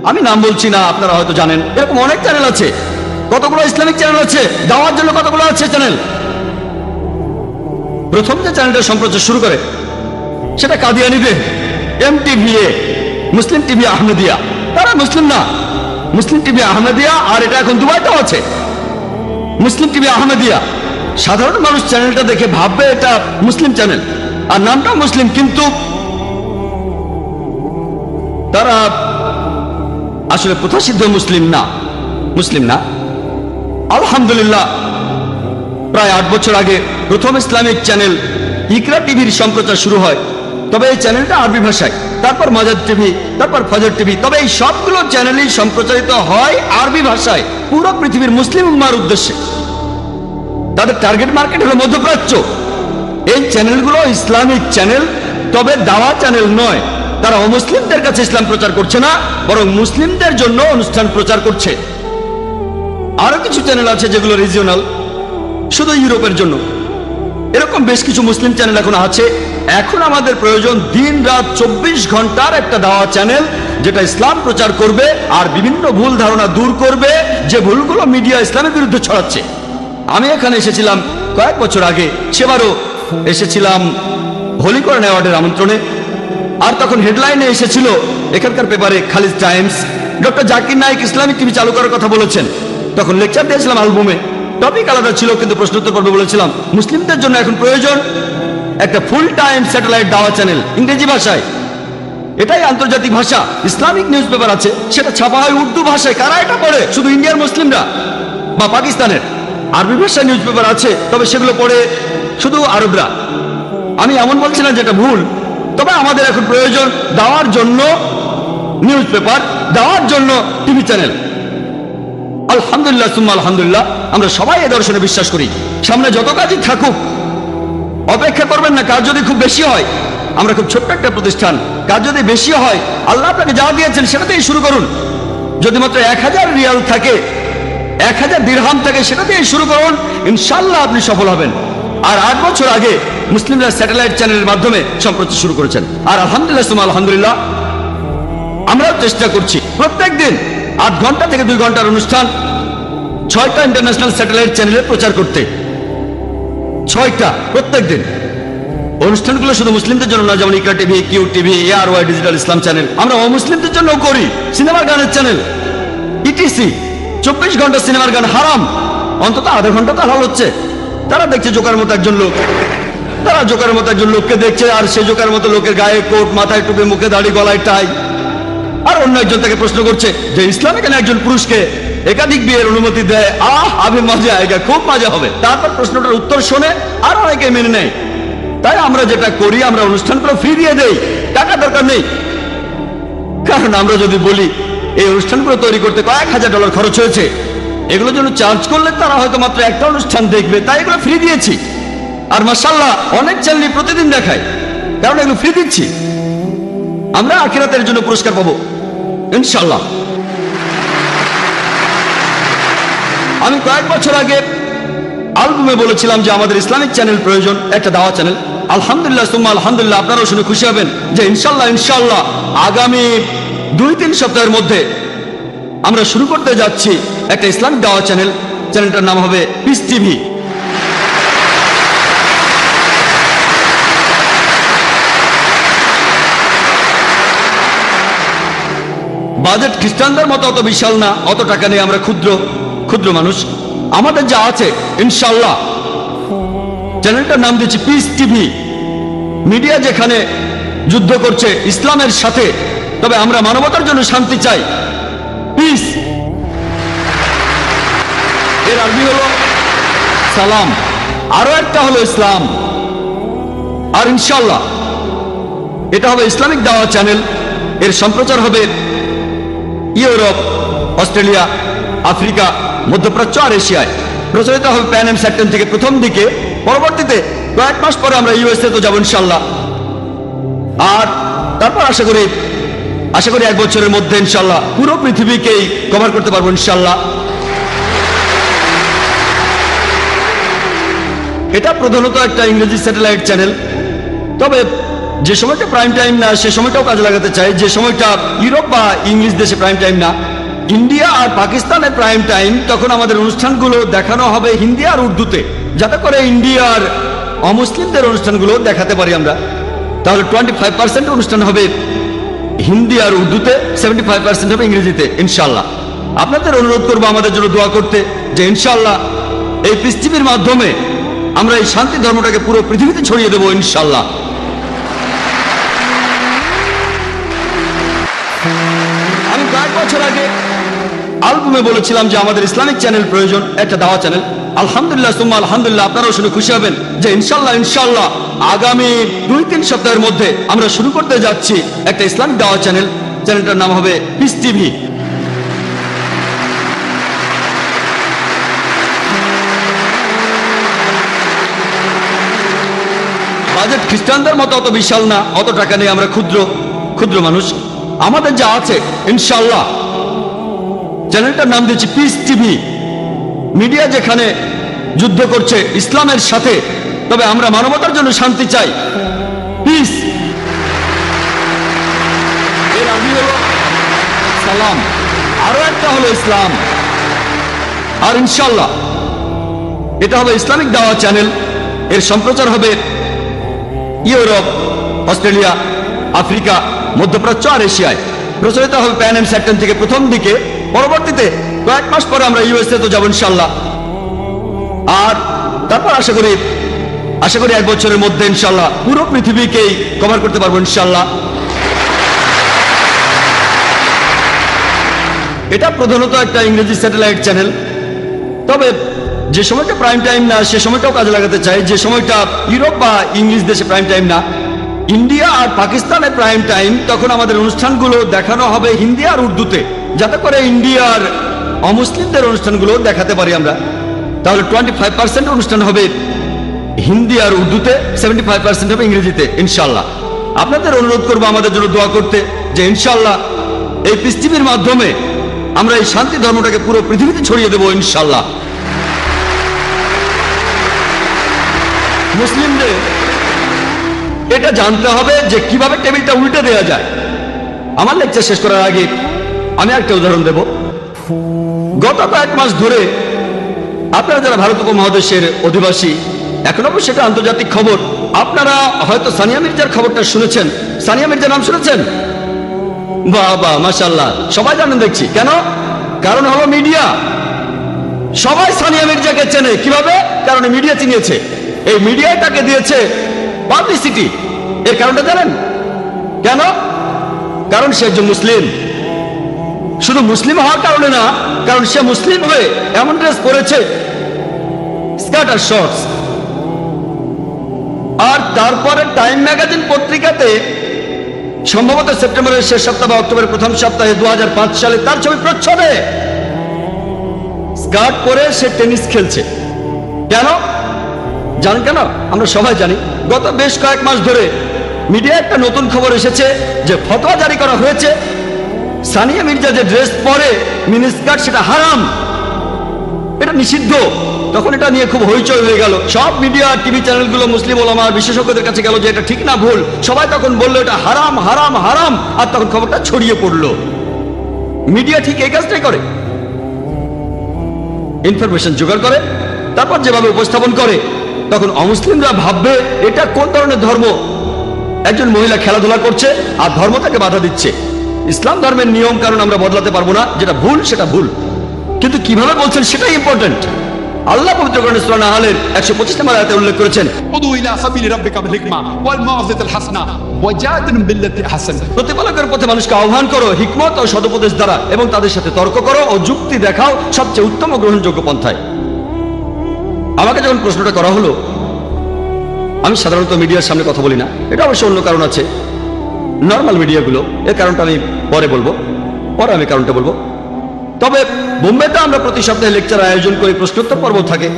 আমি নাম বলছি না, আপনারা হয়তো জানেন। এরকম অনেক চ্যানেল আছে। কতগুলো ইসলামিক চ্যানেল আছে, দাওয়ার জন্য কতগুলো আছে চ্যানেল। প্রথম যে চ্যানেলটা সম্প্রচার শুরু করে সেটা কাদিয়ানীদের MTVA, মুসলিম টিভি আহমেদিয়া। তারা মুসলিম না, মুসলিম টিভি আহমেদিয়া। আর এটা এখন দুবাইতেও আছে, মুসলিম টিভি আহমেদিয়া। সাধারণ মানুষ চ্যানেলটা দেখে ভাববে এটা মুসলিম চ্যানেল, আর নামটা মুসলিম, কিন্তু তারা আসলে প্রথাসিদ্ধ মুসলিম না, মুসলিম না। আলহামদুলিল্লাহ, প্রায় 8 বছর আগে প্রথম ইসলামিক চ্যানেল ইকরা টিভির সম্প্রচার শুরু হয়। তবে এই চ্যানেলটা আরবি ভাষায়, তারপর মাজার টিভি, তারপর ফজর টিভি। তবে এই সবগুলো চ্যানেলই সম্প্রচারিত হয় আরবি ভাষায়, পুরো পৃথিবীর মুসলিম উম্মার উদ্দেশ্যে। তাদের টার্গেট মার্কেট হলো মধ্যপ্রাচ্য। এই চ্যানেলগুলো ইসলামিক চ্যানেল, তবে দাওয়া চ্যানেল নয়। তারা অমুসলিমদের কাছে ইসলাম প্রচার করছে না, বরং মুসলিমদের জন্য অনুষ্ঠান প্রচার করছে। আরো কিছু চ্যানেল আছে যেগুলো রিজিওনাল, শুধু ইউরোপের জন্য। এরকম বেশ কিছু মুসলিম চ্যানেল এখন আছে। এখন আমাদের প্রয়োজন দিন রাত 24 ঘন্টার একটা দাওয়া চ্যানেল, যেটা ইসলাম প্রচার করবে আর বিভিন্ন ভুল ধারণা দূর করবে, যে ভুলগুলো মিডিয়া ইসলামের বিরুদ্ধে ছড়াচ্ছে। আমি এখানে এসেছিলাম কয়েক বছর আগে, সেবারও এসেছিলাম হোলি কোরআন অ্যাওয়ার্ডের আমন্ত্রণে। আর তখন হেডলাইনে এসেছিল এখানকার পেপারে, Khaleej Times, doctor Zakir Naik Islamic TV চালু করার কথা বলেছেন। তখন লেকচার দিয়েছিলাম অ্যালবামে, টপিক আলাদা ছিল, কিন্তু প্রশ্নোত্তর পর্বে বলেছিলাম মুসলিমদের জন্য এখন প্রয়োজন একটা ফুল টাইম স্যাটেলাইট দাওয়া চ্যানেল ইংরেজি ভাষায়। এটাই আন্তর্জাতিক ভাষা। ইসলামিক নিউজ পেপার আছে, সেটা ছাপা হয় উর্দু ভাষায়। কারা এটা পড়ে? শুধু ইন্ডিয়ার মুসলিমরা বা পাকিস্তানের। আরবি ভাষায় নিউজ পেপার আছে, তবে সেগুলো পড়ে শুধু আরবরা। আমি এমন বলছি না যেটা ভুল, তবে আমাদের এখন প্রয়োজন দাওয়ার জন্য নিউজ পেপার, দাওয়ার জন্য টিভি চ্যানেল। আলহামদুলিল্লাহ সুম্মা আলহামদুলিল্লাহ, আমরা সবাই এ দর্শনে বিশ্বাস করি। সামনে যত কাজই থাকুক, অপেক্ষা করবেন না। কাজ যদি খুব বেশি হয়, আমরা খুব ছোট্ট একটা প্রতিষ্ঠান, কাজ যদি বেশি হয়, আল্লাহ আপনাকে যা দিয়েছেন সেটাতেই শুরু করুন। যদি মাত্র 1000 রিয়াল থাকে, 1000 দিরহাম থাকে, সেটা দিয়ে শুরু করুন, ইনশাল্লাহ আপনি সফল হবেন। আর 8 বছর আগে মুসলিমরা স্যাটেলাইট চ্যানেলের মাধ্যমে সম্প্রচার শুরু করেছেন। আর আলহামদুলিল্লাহ সুম্মা আলহামদুলিল্লাহ, আমরাও চেষ্টা করছি প্রত্যেক দিন 8 ঘন্টা থেকে 2 ঘন্টার অনুষ্ঠান 6টা ইন্টারন্যাশনাল স্যাটেলাইট চ্যানেলে প্রচার করতে। 6টা প্রত্যেক দিন। অনুষ্ঠানগুলো শুধু মুসলিমদের জন্য না, যেমন Iqra TV, Q TV, ARY digital Islam channel. আমরা অমুসলিমদের জন্য করি সিনেমার গানের চ্যানেল ETC, 24 ঘন্টা সিনেমার গান হারাম, অন্তত আধা ঘন্টা তো হালাল হচ্ছে। তারা দেখছে জোকার মতো একজন লোক, তারা জোকার মতো একজন লোককে দেখছে, আর সে জোকার মতো লোকের গায়ে কোট, মাথায় টুপি, মুখে দাড়ি, গলায় টাই। আর অন্য একজন তাকে প্রশ্ন করছে যে ইসলামে কেন একজন পুরুষকে একাধিক বিয়ের অনুমতি দেয়? আবে মজা আয়েগা, খুব মজা হবে। তারপর প্রশ্নটার উত্তর শোনে আর অনেকে মেনে নেয়। তাই আমরা যেটা করি, আমরা অনুষ্ঠানগুলো ফ্রি দিয়ে দেই, টাকা দরকার নেই। কারণ আমরা যদি বলি এই অনুষ্ঠানগুলো তৈরি করতে কয়েক হাজার ডলার খরচ হয়েছে, এগুলোর জন্য চার্জ করলে তারা হয়তো মাত্র একটা অনুষ্ঠান দেখবে, তাই এগুলো ফ্রি দিয়েছি। আর মাশাআল্লাহ অনেক চ্যানেল প্রতিদিন দেখায়, কারণ এগুলো ফ্রি দিচ্ছি। আমরা আখিরাতের জন্য পুরস্কার পাবো ইনশাআল্লাহ। আমি কয়েক বছর আগে অ্যালবামে বলেছিলাম যে আমাদের ইসলামিক চ্যানেল প্রয়োজন, একটা দাওয়া চ্যানেল। আলহামদুলিল্লাহ সুম্মা আলহামদুলিল্লাহ, আপনারাও শুনে খুশি হবেন যে ইনশাআল্লাহ আগামী 2-3 সপ্তাহের মধ্যে আমরা শুরু করতে যাচ্ছি একটা ইসলামিক দাওয়া চ্যানেল। চ্যানেলটার নাম হবে পিস টিভি। বাজেট খ্রিস্টানদের মতো অত বিশাল না, অত টাকা নেই, আমরা ক্ষুদ্র ক্ষুদ্র মানুষ। আমাদের যা আছে ইনশাআল্লাহ, চ্যানেলটার নাম দিচ্ছি পিস টিভি। মিডিয়া যেখানে যুদ্ধ করছে ইসলামের সাথে, তবে আমরা মানবতার জন্য শান্তি চাই। পিস এর আরবি হলো সালাম, আরো একটা হলো ইসলাম। আর ইনশাআল্লাহ এটা হবে ইসলামিক দাওয়া চ্যানেল। এর সম্প্রচার হবে ইউরোপ, অস্ট্রেলিয়া, আফ্রিকা, মধ্যপ্রাচ্য আর এশিয়ায়। প্রচারিত হবে প্যান এম স্যাটেলাইট থেকে প্রথম দিকে, পরবর্তীতে কয়েক মাস পরে আমরা ইউএসএ তো যাবো ইনশাআল্লাহ। আর তারপর আশা করি 1 বছরের মধ্যে ইনশাআল্লাহ পুরো পৃথিবীকেই কভার করতে পারবো ইনশাআল্লাহ। এটা প্রধানত একটা ইংরেজি স্যাটেলাইট চ্যানেল। তবে যে সময়টা প্রাইম টাইম না সে সময়টাও কাজে লাগাতে চাই। যে সময়টা ইউরোপ বা ইংলিশ দেশে প্রাইম টাইম না, ইন্ডিয়া আর পাকিস্তানের প্রাইম টাইম, তখন আমাদের অনুষ্ঠানগুলো দেখানো হবে হিন্দি আর উর্দুতে, যাতে করে ইন্ডিয়ার অমুসলিমদের অনুষ্ঠানগুলো দেখাতে পারি আমরা। তাহলে 25% অনুষ্ঠান হবে হিন্দি আর উর্দুতে, 75% হবে ইংরেজিতে ইনশাআল্লাহ। আপনাদের অনুরোধ করবো আমাদের জন্য দোয়া করতে, যে ইনশাআল্লাহ এই পৃথিবীর মাধ্যমে আমরা এই শান্তি ধর্মটাকে পুরো পৃথিবীতে ছড়িয়ে দেবো ইনশাআল্লাহ। আমি কয়েক বছর আগে অ্যালবামে বলেছিলাম যে আমাদের ইসলামিক চ্যানেল প্রয়োজন, একটা দাওয়া চ্যানেল। আলহামদুলিল্লাহ সুম্মা আলহামদুলিল্লাহ, আপনারাও শুনে খুশি হবেন যে ইনশাআল্লাহ আগামী 2-3 সপ্তাহের মধ্যে আমরা শুরু করতে যাচ্ছি একটা ইসলামিক দাওয়া চ্যানেল। চ্যানেলটার নাম হবে পিস টিভি। বাজেট খ্রিস্টানদের মতো অত বিশাল না, অত টাকা নেই, আমরা ক্ষুদ্র মানুষ। আমাদের যা আছে ইনশাআল্লাহ, চ্যানেলটার নাম দিয়েছি পিস টিভি। মিডিয়া যেখানে যুদ্ধ করছে ইসলামের সাথে, তবে আমরা মানবতার জন্য শান্তি চাই। পিস এর আরবি হলো সালাম, আরো একটা হলো ইসলাম। আর ইনশাআল্লাহ এটা হবে ইসলামিক দাওয়া চ্যানেল। এর সম্প্রচার হবে ইউরোপ, অস্ট্রেলিয়া, আফ্রিকা, মধ্যপ্রাচ্য আর এশিয়ায়। প্রচারিত হবে প্যান এম স্যাটেলাইট থেকে প্রথম দিকে, পরবর্তীতে কয়েক মাস পরে আমরা ইউএসএ তো যাবো ইনশাআল্লাহ। আর তারপর আশা করি 1 বছরের মধ্যে ইনশাআল্লাহ পুরো পৃথিবীকেই কভার করতে পারবো ইনশাআল্লাহ। এটা প্রধানত একটা ইংরেজি স্যাটেলাইট চ্যানেল। তবে যে সময়টা প্রাইম টাইম না সে সময়টাও কাজে লাগাতে চাই। যে সময়টা ইউরোপ বা ইংলিশ দেশে প্রাইম টাইম না, ইন্ডিয়া আর পাকিস্তানের প্রাইম টাইম, তখন আমাদের অনুষ্ঠানগুলো দেখানো হবে হিন্দি আর উর্দুতে, যাতে করে ইন্ডিয়ার অমুসলিমদের অনুষ্ঠানগুলো দেখাতে পারি আমরা। তাহলে 25% অনুষ্ঠান হবে হিন্দি আর উর্দুতে, 75% হবে ইংরেজিতে ইনশাআল্লাহ। আপনাদের অনুরোধ করবো আমাদের জন্য দোয়া করতে, যে ইনশাআল্লাহ এই পৃথিবীর মাধ্যমে আমরা এই শান্তি ধর্মটাকে পুরো পৃথিবীতে ছড়িয়ে দেবো ইনশাআল্লাহ। মুসলিমদের এটা জানতে হবে যে কিভাবে টেবিলটা উল্টে দেওয়া যায়। আমার লেকচার শেষ করার আগে আমি একটা উদাহরণ দেব। গত কয়েক মাস ধরে আপনারা যারা ভারত উপমহাদেশের অধিবাসী, এখন অবশ্য সেটা আন্তর্জাতিক খবর, আপনারা হয়তো সানিয়া মির্জার খবরটা শুনেছেন। সানিয়া মির্জার নাম শুনেছেন? বাবা মাশাআল্লাহ, সবাই জানেন দেখছি। কেন? কারণ হলো মিডিয়া। সবাই সানিয়া মির্জাকে চেনে। কিভাবে? কারণ মিডিয়া চিনিয়েছে। এই মিডিয়ায় তাকে দিয়েছে পাবলিসিটি। এর কারণটা জানেন কেন? কারণ সে একজন মুসলিম। শুধু মুসলিম হওয়ার কারণে না, কারণ সে মুসলিম হয়ে এমন ড্রেস পরেছে, স্কার্ট আর শর্টস। আর তারপরে টাইম ম্যাগাজিন পত্রিকাতে সম্ভবত সেপ্টেম্বরের শেষ সপ্তাহ বা অক্টোবরের প্রথম সপ্তাহে 2005 সালে তার ছবি প্রচ্ছদে। স্কার্ট পরে সে টেনিস খেলছে। কেন জানেন? কেন? আমরা সবাই জানি। গত বেশ কয়েক মাস ধরে মিডিয়ায় একটা নতুন খবর এসেছে যে ফতোয়া জারি করা হয়েছে সানিয়া মির্জা যে ড্রেস পরে মিনি স্কার্ট, সেটা হারাম, এটা নিষিদ্ধ। তখন এটা নিয়ে খুব হইচই হয়ে গেল। সব মিডিয়া, টিভি চ্যানেলগুলো মুসলিম ওলামা বিশেষজ্ঞদের কাছে গেল যে এটা ঠিক না ভুল। সবাই তখন বললো এটা হারাম হারাম হারাম, আর তখন খবরটা ছড়িয়ে পড়লো। মিডিয়া ঠিক এই কাজটাই করে, ইনফরমেশন জোগাড় করে, তারপর যেভাবে উপস্থাপন করে, তখন অমুসলিমরা ভাববে এটা কোন ধরনের ধর্ম। একজন মহিলা খেলাধুলা করছে আর ধর্ম তাকে বাধা দিচ্ছে। ইসলাম ধর্মের নিয়ম কারণ আমরা বদলাতে পারবো না, যেটা ভুল সেটা ভুল, কিন্তু কিভাবে বলছেন সেটাই ইম্পর্টেন্ট। আল্লাহ পবিত্র কোরআনে সূরা নাহলের 125 নম্বর আয়াতে উল্লেখ করেছেন, উদু ইলা সাবিলি রাব্বিকা বিল হিকমা ওয়াল মাউযিজাতিল হাসানা ওয়াজাদিলহুম বিল্লাতি আহসান। প্রতিপালকের পথে মানুষকে আহ্বান করো হিকমত ও সদুপদেশ দ্বারা, এবং তাদের সাথে তর্ক করো ও যুক্তি দেখাও সবচেয়ে উত্তম ও গ্রহণযোগ্য পন্থায়। আমাকে যখন প্রশ্নটা করা হলো, আমি সাধারণত মিডিয়ার সামনে কথা বলি না, এটা অবশ্য অন্য কারণ আছে, নর্মাল মিডিয়াগুলো, এর কারণটা আমি পরে বলবো, পরে আমি কারণটা বলবো। তবে বোম্বেতে আমরা প্রতি সপ্তাহে লেকচার আয়োজন করি, প্রশ্নোত্তর পর্ব থাকে,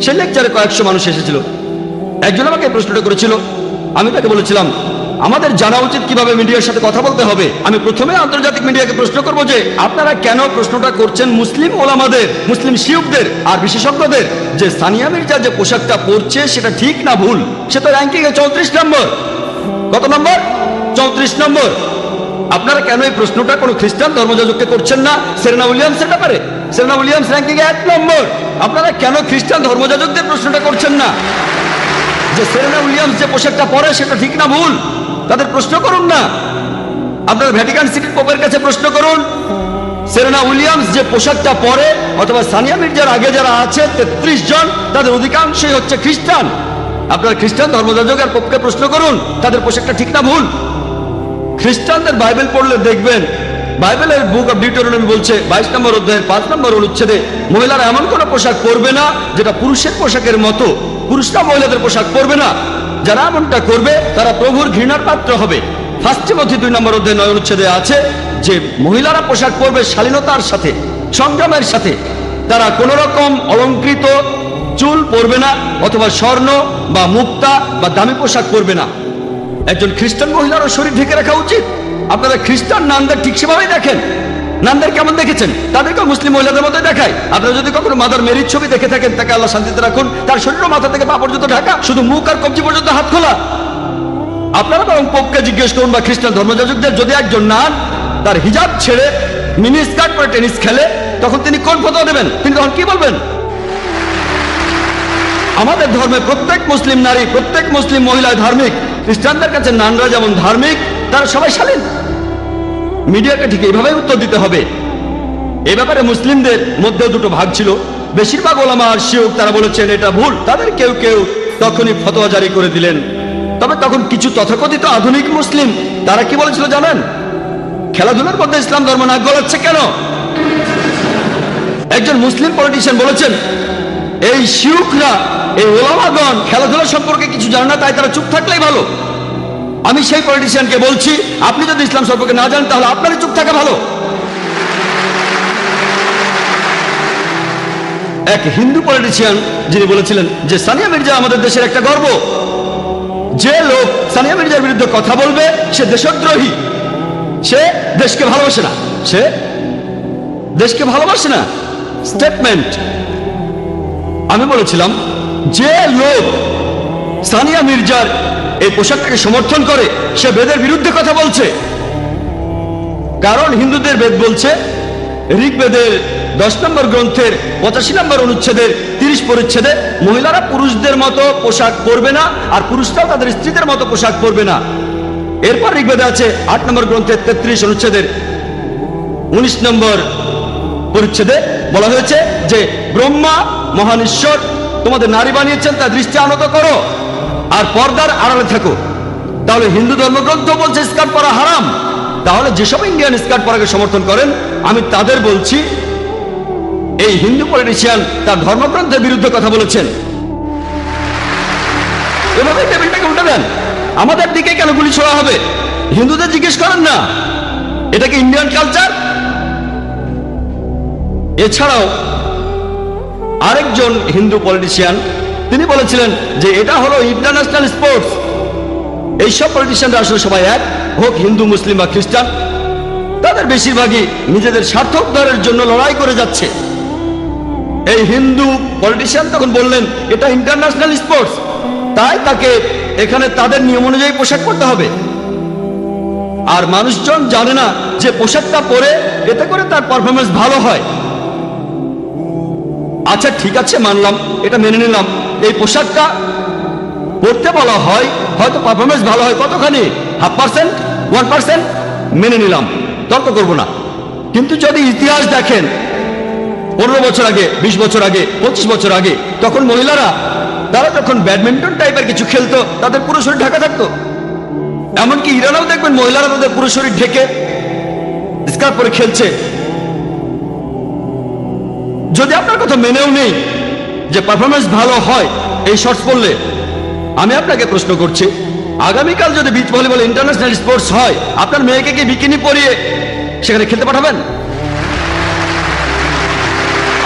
সেই লেকচারে কয়েকশো মানুষ এসেছিল। একজন আমাকে এই প্রশ্নটা করেছিল, আমি তাকে বলেছিলাম আমাদের জানা উচিত কিভাবে মিডিয়ার সাথে কথা বলতে হবে। আমি প্রথমে আন্তর্জাতিক মিডিয়াকে প্রশ্ন করব যে আপনারা কেন প্রশ্নটা করছেন মুসলিম ওলামাদের, মুসলিম শিয়ুকদের আর বিশেষজ্ঞদের, যে সানিয়া মির্জা যে পোশাকটা পরছে সেটা ঠিক না ভুল। সে তো র্যাঙ্কিং এ 34 নম্বর। কত নম্বর? 34 নম্বর। আপনারা কেন এই প্রশ্নটা কোনো খ্রিস্টান ধর্মযাজককে করছেন না সেরেনা উইলিয়ামসের ব্যাপারে? সেরেনা উইলিয়ামস র্যাঙ্কিং এ 1 নম্বর। আপনারা কেন খ্রিস্টান ধর্মযাজকদের প্রশ্নটা করছেন না যে সেরেনা উইলিয়ামস যে পোশাকটা পরে সেটা ঠিক না ভুল? তাদের প্রশ্ন করুন না। আপনারা ভ্যাটিকান সিটির পোপের কাছে প্রশ্ন করুন, সেরেনা উইলিয়ামস যে পোশাকটা পরে, অথবা সানিয়া মির্জার আগে যারা আছে 33 জন, তাদের অধিকাংশই হচ্ছে খ্রিস্টান। আপনারা খ্রিস্টান ধর্মযাজক আর পোপকে প্রশ্ন করুন তাদের পোশাকটা ঠিক না ভুল। খ্রিস্টানদের বাইবেল পড়লে দেখবেন, বাইবেলের বুক অফ ডিউটেরোনমি বলছে 22 নম্বর অধ্যায়ের 5 নম্বর অনুচ্ছেদে মহিলারা এমন কোনো পোশাক পরবে না যেটা পুরুষের পোশাকের মতো, পুরুষরা মহিলাদের পোশাক পরবে না। যারা এমনটা করবে তারা প্রভুর ঘৃণার পাত্র হবে। 1 তিমথি 2 নম্বর অধ্যায় 9 অনুচ্ছেদে আছে যে মহিলারা পোশাক পরবে শালীনতার সাথে, সংযমের সাথে। তারা কোনো রকম অলংকৃত চুল পরবে না, অথবা স্বর্ণ বা মুক্তা বা দামি পোশাক পরবে না। একজন খ্রিস্টান মহিলারও শরীর ঢেকে রাখা উচিত। আপনারা খ্রিস্টান নানদের ঠিক সেভাবেই দেখেন। নানদের কেমন দেখেছেন? তাদেরকে মুসলিম মহিলাদের মধ্যে দেখায়। আপনারা যদি কখনো মাদার মেরির ছবি দেখে থাকেন, তাকে আল্লাহ শান্তিতে রাখুন, তার শরীর মাথা থেকে পা পর্যন্ত ঢাকা, শুধু মুখ আর কবজি পর্যন্ত হাত খোলা। আপনারা বরং পোপকে জিজ্ঞেস করুন বা খ্রিস্টান ধর্মযাজকদের, যদি একজন নান তার হিজাব ছেড়ে মিনি স্কার্ট পরে টেনিস খেলে, তখন তিনি কোন ফতোয়া দেবেন? তিনি তখন কি বলবেন? আমাদের ধর্মে প্রত্যেক মুসলিম নারী, প্রত্যেক মুসলিম মহিলা ধার্মিক। খ্রিস্টানদের কাছে নানরা যেমন ধার্মিক, তারা সবাই শালীন। মিডিয়াকে ঠিক এইভাবেই উত্তর দিতে হবে। এ ব্যাপারে মুসলিমদের মধ্যেও দুটো ভাগ ছিল। বেশিরভাগ ওলামা আর শিয়ুক তারা বলেছেন এটা ভুল। তাদের কেউ কেউ তখনই ফতোয়া জারি করে দিলেন। তবে তখন কিছু তথাকথিত আধুনিক মুসলিম তারা কি বলেছিল জানেন? খেলাধুলার মধ্যে ইসলাম ধর্ম নাক গলাচ্ছে কেন? একজন মুসলিম পলিটিশিয়ান বলেছেন এই শিয়ুকরা, এই ওলামাগণ খেলাধুলা সম্পর্কে কিছু জানে না, তাই তারা চুপ থাকলেই ভালো। আমি সেই পলিটিশিয়ানকে বলছি, আপনি যদি ইসলাম সম্পর্কে না জানেন তাহলে আপনারই চুপ থাকা ভালো। এক হিন্দু পলিটিশিয়ান যিনি বলেছিলেন যে সানিয়া মির্জা আমাদের দেশের একটা গর্ব। যে লোক সানিয়া মির্জার বিরুদ্ধে কথা বলবে সে দেশদ্রোহী, সে দেশকে ভালোবাসে না, সে দেশকে ভালোবাসে না। স্টেটমেন্ট। আমি বলেছিলাম যে লোক সানিয়া মির্জার এই পোশাকটাকে সমর্থন করে সে বেদের বিরুদ্ধে কথা বলছে। কারণ হিন্দুদের বেদ বলছে, ঋগ্বেদের 10 নম্বর গ্রন্থের 85 নম্বর অনুচ্ছেদের 30 পরিচ্ছেদে মহিলারা পুরুষদের মতো পোশাক পরবে না, আর পুরুষরাও তাদের স্ত্রীদের মতো পোশাক পরবে না। এরপর ঋগ্বেদে আছে 8 নম্বর গ্রন্থের 33 অনুচ্ছেদের 19 নম্বর পরিচ্ছেদে বলা হয়েছে যে ব্রহ্মা মহান ঈশ্বর তোমাদের নারী বানিয়েছেন, তার দৃষ্টি আনত করো আর পর্দার আড়ালে থাকো। তাহলে হিন্দু ধর্মগ্রন্থ বলছে স্কার্ট পরা হারাম। তাহলে যেসব ইন্ডিয়ান স্কার্ট পরাকে সমর্থন করেন, আমি তাদের বলছি এই হিন্দু পলিটিশিয়ান তার ধর্মগ্রন্থের বিরুদ্ধে কথা বলেছেন। এভাবে টেবিলটাকে উল্টে দেন। আমাদের দিকে কেন গুলি ছোড়া হবে? হিন্দুদের জিজ্ঞেস করেন না এটা কি ইন্ডিয়ান কালচার? এছাড়াও আরেকজন হিন্দু পলিটিশিয়ান তিনি বলেছিলেন যে এটা হলো ইন্টারন্যাশনাল স্পোর্টস। এইসব পলিটিশিয়ানরা আসলে সবাই এক, হোক হিন্দু, মুসলিম বা খ্রিস্টান, তাদের বেশিরভাগই নিজেদের স্বার্থ উদ্ধারের জন্য লড়াই করে যাচ্ছে। এই হিন্দু পলিটিশিয়ান তখন বললেন এটা ইন্টারন্যাশনাল স্পোর্টস, তাই তাকে এখানে তাদের নিয়ম অনুযায়ী পোশাক পরতে হবে। আর মানুষজন জানে না যে পোশাকটা পরে এতে করে তার পারফরমেন্স ভালো হয়। আচ্ছা ঠিক আছে, মানলাম, এটা মেনে নিলাম, এই পোশাকটা পড়তে বলা হয়, হয়তো পারফরমেন্স ভালো হয় কতখানি, 0.5%, 1%, মেনে নিলাম, তর্ক করব না। কিন্তু যদি ইতিহাস দেখেন 15 বছর আগে, 20 বছর আগে, 25 বছর আগে, তখন মহিলারা তারা যখন ব্যাডমিন্টন টাইপের কিছু খেলতো তাদের পুরো শরীর ঢাকা থাকতো। এমনকি ইরানেও দেখবেন মহিলারা তাদের পুরো শরীর ঢেকে স্কার্ট পরে খেলছে। যদি আপনার কথা মেনেও নেই যে পারফরমেন্স ভালো হয় এই শর্টস পড়লে, আমি আপনাকে প্রশ্ন করছি, আগামীকাল যদি বিচ ভলিবল ইন্টারন্যাশনাল স্পোর্টস হয়, আপনার মেয়েকে কি বিকিনি পরিয়ে সেখানে খেলতে পাঠাবেন?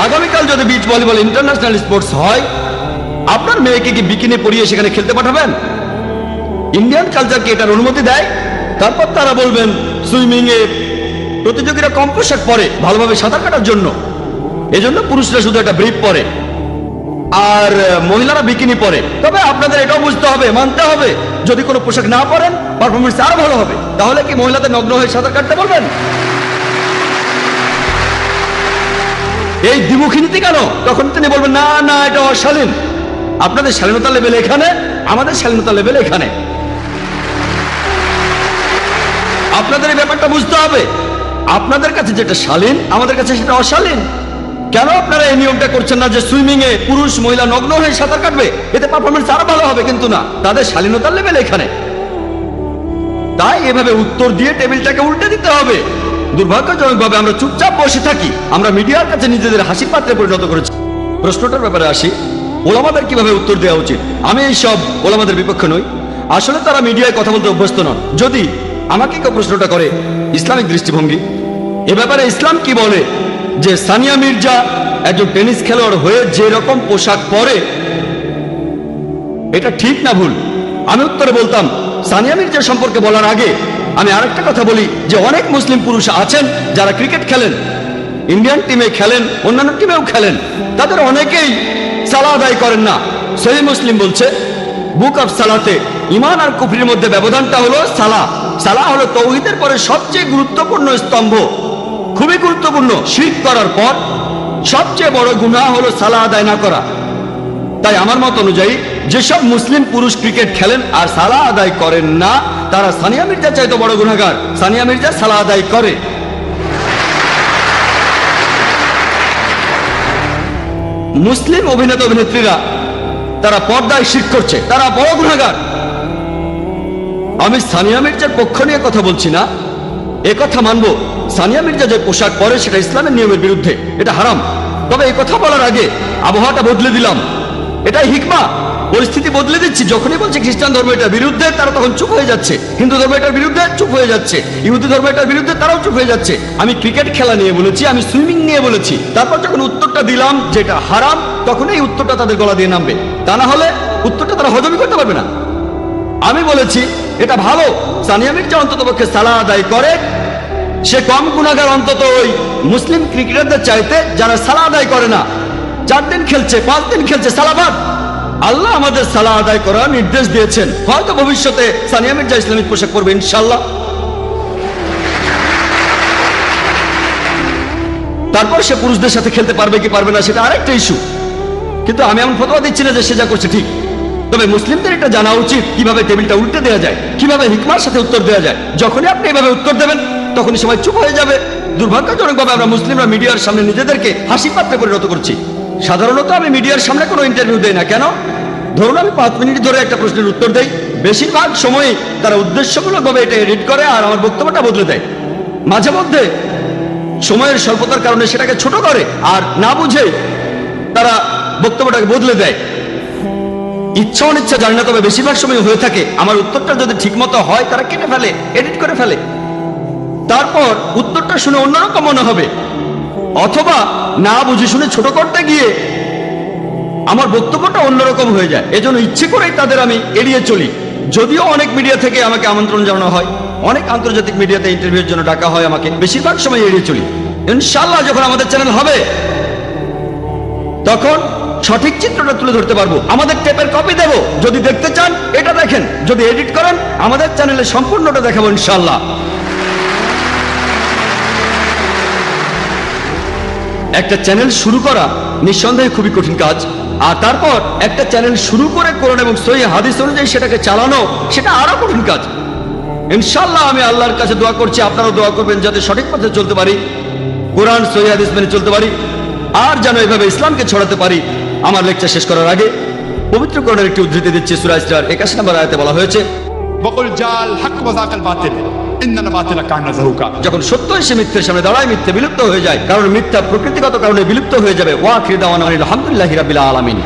আগামীকাল যদি বিচ ভলিবল ইন্টারন্যাশনাল স্পোর্টস হয়, আপনার মেয়েকে কি বিকিনি পরিয়ে সেখানে খেলতে পাঠাবেন? ইন্ডিয়ান কালচার কি এটার অনুমতি দেয়? তারপর তারা বলবেন সুইমিং এ প্রতিযোগীরা কম পোশাক পরে ভালোভাবে সাঁতার কাটার জন্য, এজন্য পুরুষরা শুধু একটা ব্রিফ পরে আর মহিলারা বিকিনি পরে। তবে আপনাদের এটাও বুঝতে হবে, মানতে হবে, যদি কোনো পোশাক না পরেন পারফরমেন্স আরো ভালো হবে। তাহলে কি মহিলাদের নগ্ন হয়ে সাঁতার কাটতে বলবেন? এই দ্বিমুখী নীতি কেন? তখন তিনি বলবেন না না, এটা অশালীন। আপনাদের শালীনতা লেভেল এখানে, আমাদের শালীনতা লেভেল এখানে। আপনাদের এই ব্যাপারটা বুঝতে হবে, আপনাদের কাছে যেটা শালীন আমাদের কাছে সেটা অশালীন। কেন আপনারা এই নিয়মটা করছেন না যে সুইমিং এ পুরুষ মহিলা নগ্ন হয়ে সাঁতার কাটবে, এতে পারফরমেন্স আরো ভালো হবে? কিন্তু না, তাদের শালীনতার লেভেল এখানে। তাই এভাবে উত্তর দিয়ে টেবিলটাকে উল্টে দিতে হবে। দুর্ভাগ্যজনকভাবে আমরা চুপচাপ বসে থাকি, আমরা মিডিয়ার কাছে নিজেদের হাসি পাত্রে পরিণত করেছি। প্রশ্নটার ব্যাপারে আসি, ওলামাদের কিভাবে উত্তর দেওয়া উচিত। আমি এই সব ওলামাদের বিপক্ষে নই, আসলে তারা মিডিয়ায় কথা বলতে অভ্যস্ত নন। যদি আমাকে কেউ প্রশ্নটা করে ইসলামিক দৃষ্টিভঙ্গি এ ব্যাপারে ইসলাম কি বলে যে সানিয়া মির্জা একজন টেনিস খেলোয়াড় হয়ে যে রকম পোশাক পরে এটা ঠিক না ভুল, আমি উত্তরে বলতাম সানিয়া মির্জা সম্পর্কে বলার আগে আমি আরেকটা কথা বলি যে অনেক মুসলিম পুরুষ আছেন যারা ক্রিকেট খেলেন, ইন্ডিয়ান টিমে খেলেন, অন্যান্য টিমেও খেলেন, তাদের অনেকেই সালাহ আদায় করেন না। সহিহ মুসলিম বলছে বুক অফ সালাতে ঈমান আর কুফরির মধ্যে ব্যবধানটা হলো সালাহ। সালাহ হলো তাওহীদের পরে সবচেয়ে গুরুত্বপূর্ণ স্তম্ভ, খুবই গুরুত্বপূর্ণ। শিরক করার পর সবচেয়ে বড় গুনাহ হলো সালাহ আদায় না করা। তাই আমার মত অনুযায়ী যেসব মুসলিম পুরুষ ক্রিকেট খেলেন আর সালাহ আদায় করেন না, তারা সানিয়া মির্জা চাইতে বড় গুনাহগার। সানিয়া মির্জা সালাহ আদায় করে। মুসলিম অভিনেতা অভিনেত্রীরা তারা পর্দায় শিরক করছে, তারা বড় গুনাহগার। আমি সানিয়া মির্জার পক্ষ নিয়ে কথা বলছি না, এ কথা মানবো সানিয়া মির্জা যে পোশাক পরে সেটা ইসলামের নিয়মের বিরুদ্ধে, এটা হারাম। তবে এই কথা বলার আগে আবহাওয়াটা বদলে দিলাম, এটাই হিকমা। পরিস্থিতি বদলে দিচ্ছি। যখনই বলছে খ্রিস্টান ধর্ম এটার বিরুদ্ধে, তারা তখন চুপ হয়ে যাচ্ছে। হিন্দু ধর্ম এটার বিরুদ্ধে, চুপ হয়ে যাচ্ছে। ইহুদি ধর্ম এটার বিরুদ্ধে, তারাও চুপ হয়ে যাচ্ছে। আমি ক্রিকেট খেলা নিয়ে বলেছি, আমি সুইমিং নিয়ে বলেছি। তারপর যখন উত্তরটা দিলাম যেটা হারাম, তখন এই উত্তরটা তাদের গলা দিয়ে নামবে। তা না হলে উত্তরটা তারা হজমই করতে পারবে না। আমি বলেছি এটা ভালো, সানিয়া মির্জা অন্তত পক্ষে সালাহ আদায় করে, সে কম গুনাহগার অন্তত ওই মুসলিম ক্রিকেটারদের চাইতে যারা সালাহ আদায় করে না। 4 দিন খেলছে, 5 দিন খেলছে, সালাবাদ। আল্লাহ আমাদের সালাহ আদায় করার নির্দেশ দিয়েছেন। হয়তো ভবিষ্যতে সানিয়া মির্জা ইসলামিক পোশাক পরবে ইনশাআল্লাহ। তারপর সে পুরুষদের সাথে খেলতে পারবে কি পারবে না সেটা আরেকটা ইস্যু। কিন্তু আমি এমন ফতোয়া দিচ্ছি না যে সে যা করছে ঠিক। তবে মুসলিমদের এটা জানা উচিত কিভাবে টেবিলটা উল্টে দেওয়া যায়, কিভাবে হিকমার সাথে উত্তর দেওয়া যায়। যখনই আপনি এভাবে উত্তর দেবেন তখনই সবাই চুপ হয়ে যাবে। দুর্ভাগ্যজনকভাবে আমরা মুসলিমরা মিডিয়ার সামনে নিজেদেরকে হাসি পাত্রে পরিণত করছি। সাধারণত আমি মিডিয়ার সামনে কোনো ইন্টারভিউ দেই না। কেন? ধরুন আমি 5 মিনিট ধরে একটা প্রশ্নের উত্তর দেই, বেশিরভাগ সময় তারা উদ্দেশ্যমূলকভাবে এটা এডিট করে আর আমার বক্তব্যটা বদলে দেয়। মাঝে মধ্যে সময়ের স্বল্পতার কারণে সেটাকে ছোট করে আর না বুঝে তারা বক্তব্যটাকে বদলে দেয়। ইচ্ছা অনিচ্ছা জানি না, তবে বেশিরভাগ সময় হয়ে থাকে আমার উত্তরটা যদি ঠিকমতো হয় তারা কেটে ফেলে, এডিট করে ফেলে। তারপর উত্তরটা শুনে অন্যরকম মনে হবে, অথবা না বুঝে শুনে ছোট করতে গিয়ে আমার বক্তব্যটা অন্যরকম হয়ে যায়। এজন্য ইচ্ছে করেই তাদের আমি এড়িয়ে চলি। যদিও অনেক মিডিয়া থেকে আমাকে আমন্ত্রণ জানানো হয়, অনেক আন্তর্জাতিক মিডিয়াতে ইন্টারভিউর জন্য ডাকা হয় আমাকে, বেশিরভাগ সময় এড়িয়ে চলি। ইনশাআল্লাহ যখন আমাদের চ্যানেল হবে তখন সঠিক চিত্রটা তুলে ধরতে পারবো। আমাদের টেপের কপি দেব, যদি দেখতে চান এটা দেখেন, যদি এডিট করেন আমাদের চ্যানেলে সম্পূর্ণটা দেখাবো ইনশাআল্লাহ। একটা চ্যানেল শুরু করা নিঃসন্দেহে খুবই কঠিন কাজ, আর তারপর একটা চ্যানেল শুরু করে কোরআন এবং সহিহ হাদিস অনুযায়ী সেটাকে চালানো, সেটা আরো কঠিন কাজ। ইনশাআল্লাহ আমি আল্লাহর কাছে দোয়া করছি, আপনারাও দোয়া করবেন যাতে সঠিক পথে চলতে পারি, কোরআন সহিহ হাদিস মেনে চলতে পারি, আর যেন এভাবে ইসলামকে ছড়াতে পারি। আমার লেকচার শেষ করার আগে পবিত্র কোরআনের একটি উদ্ধৃতি দিচ্ছি। সূরা ইসরার 81 নম্বর আয়াতে বলা হয়েছে, वकुल जाल हक वजाकल बातिल। إن الباطل كان زهوقا। যখন সত্য এসে মিথ্যের সামনে দাঁড়ায়, মিথ্যে বিলুপ্ত হয়ে যায়, কারণ মিথ্যা প্রকৃতিগত কারণে বিলুপ্ত হয়ে যাবে। ওয়া আখিরু দাওয়ানা আলহামদুলিল্লাহি রাব্বিল আলামিন।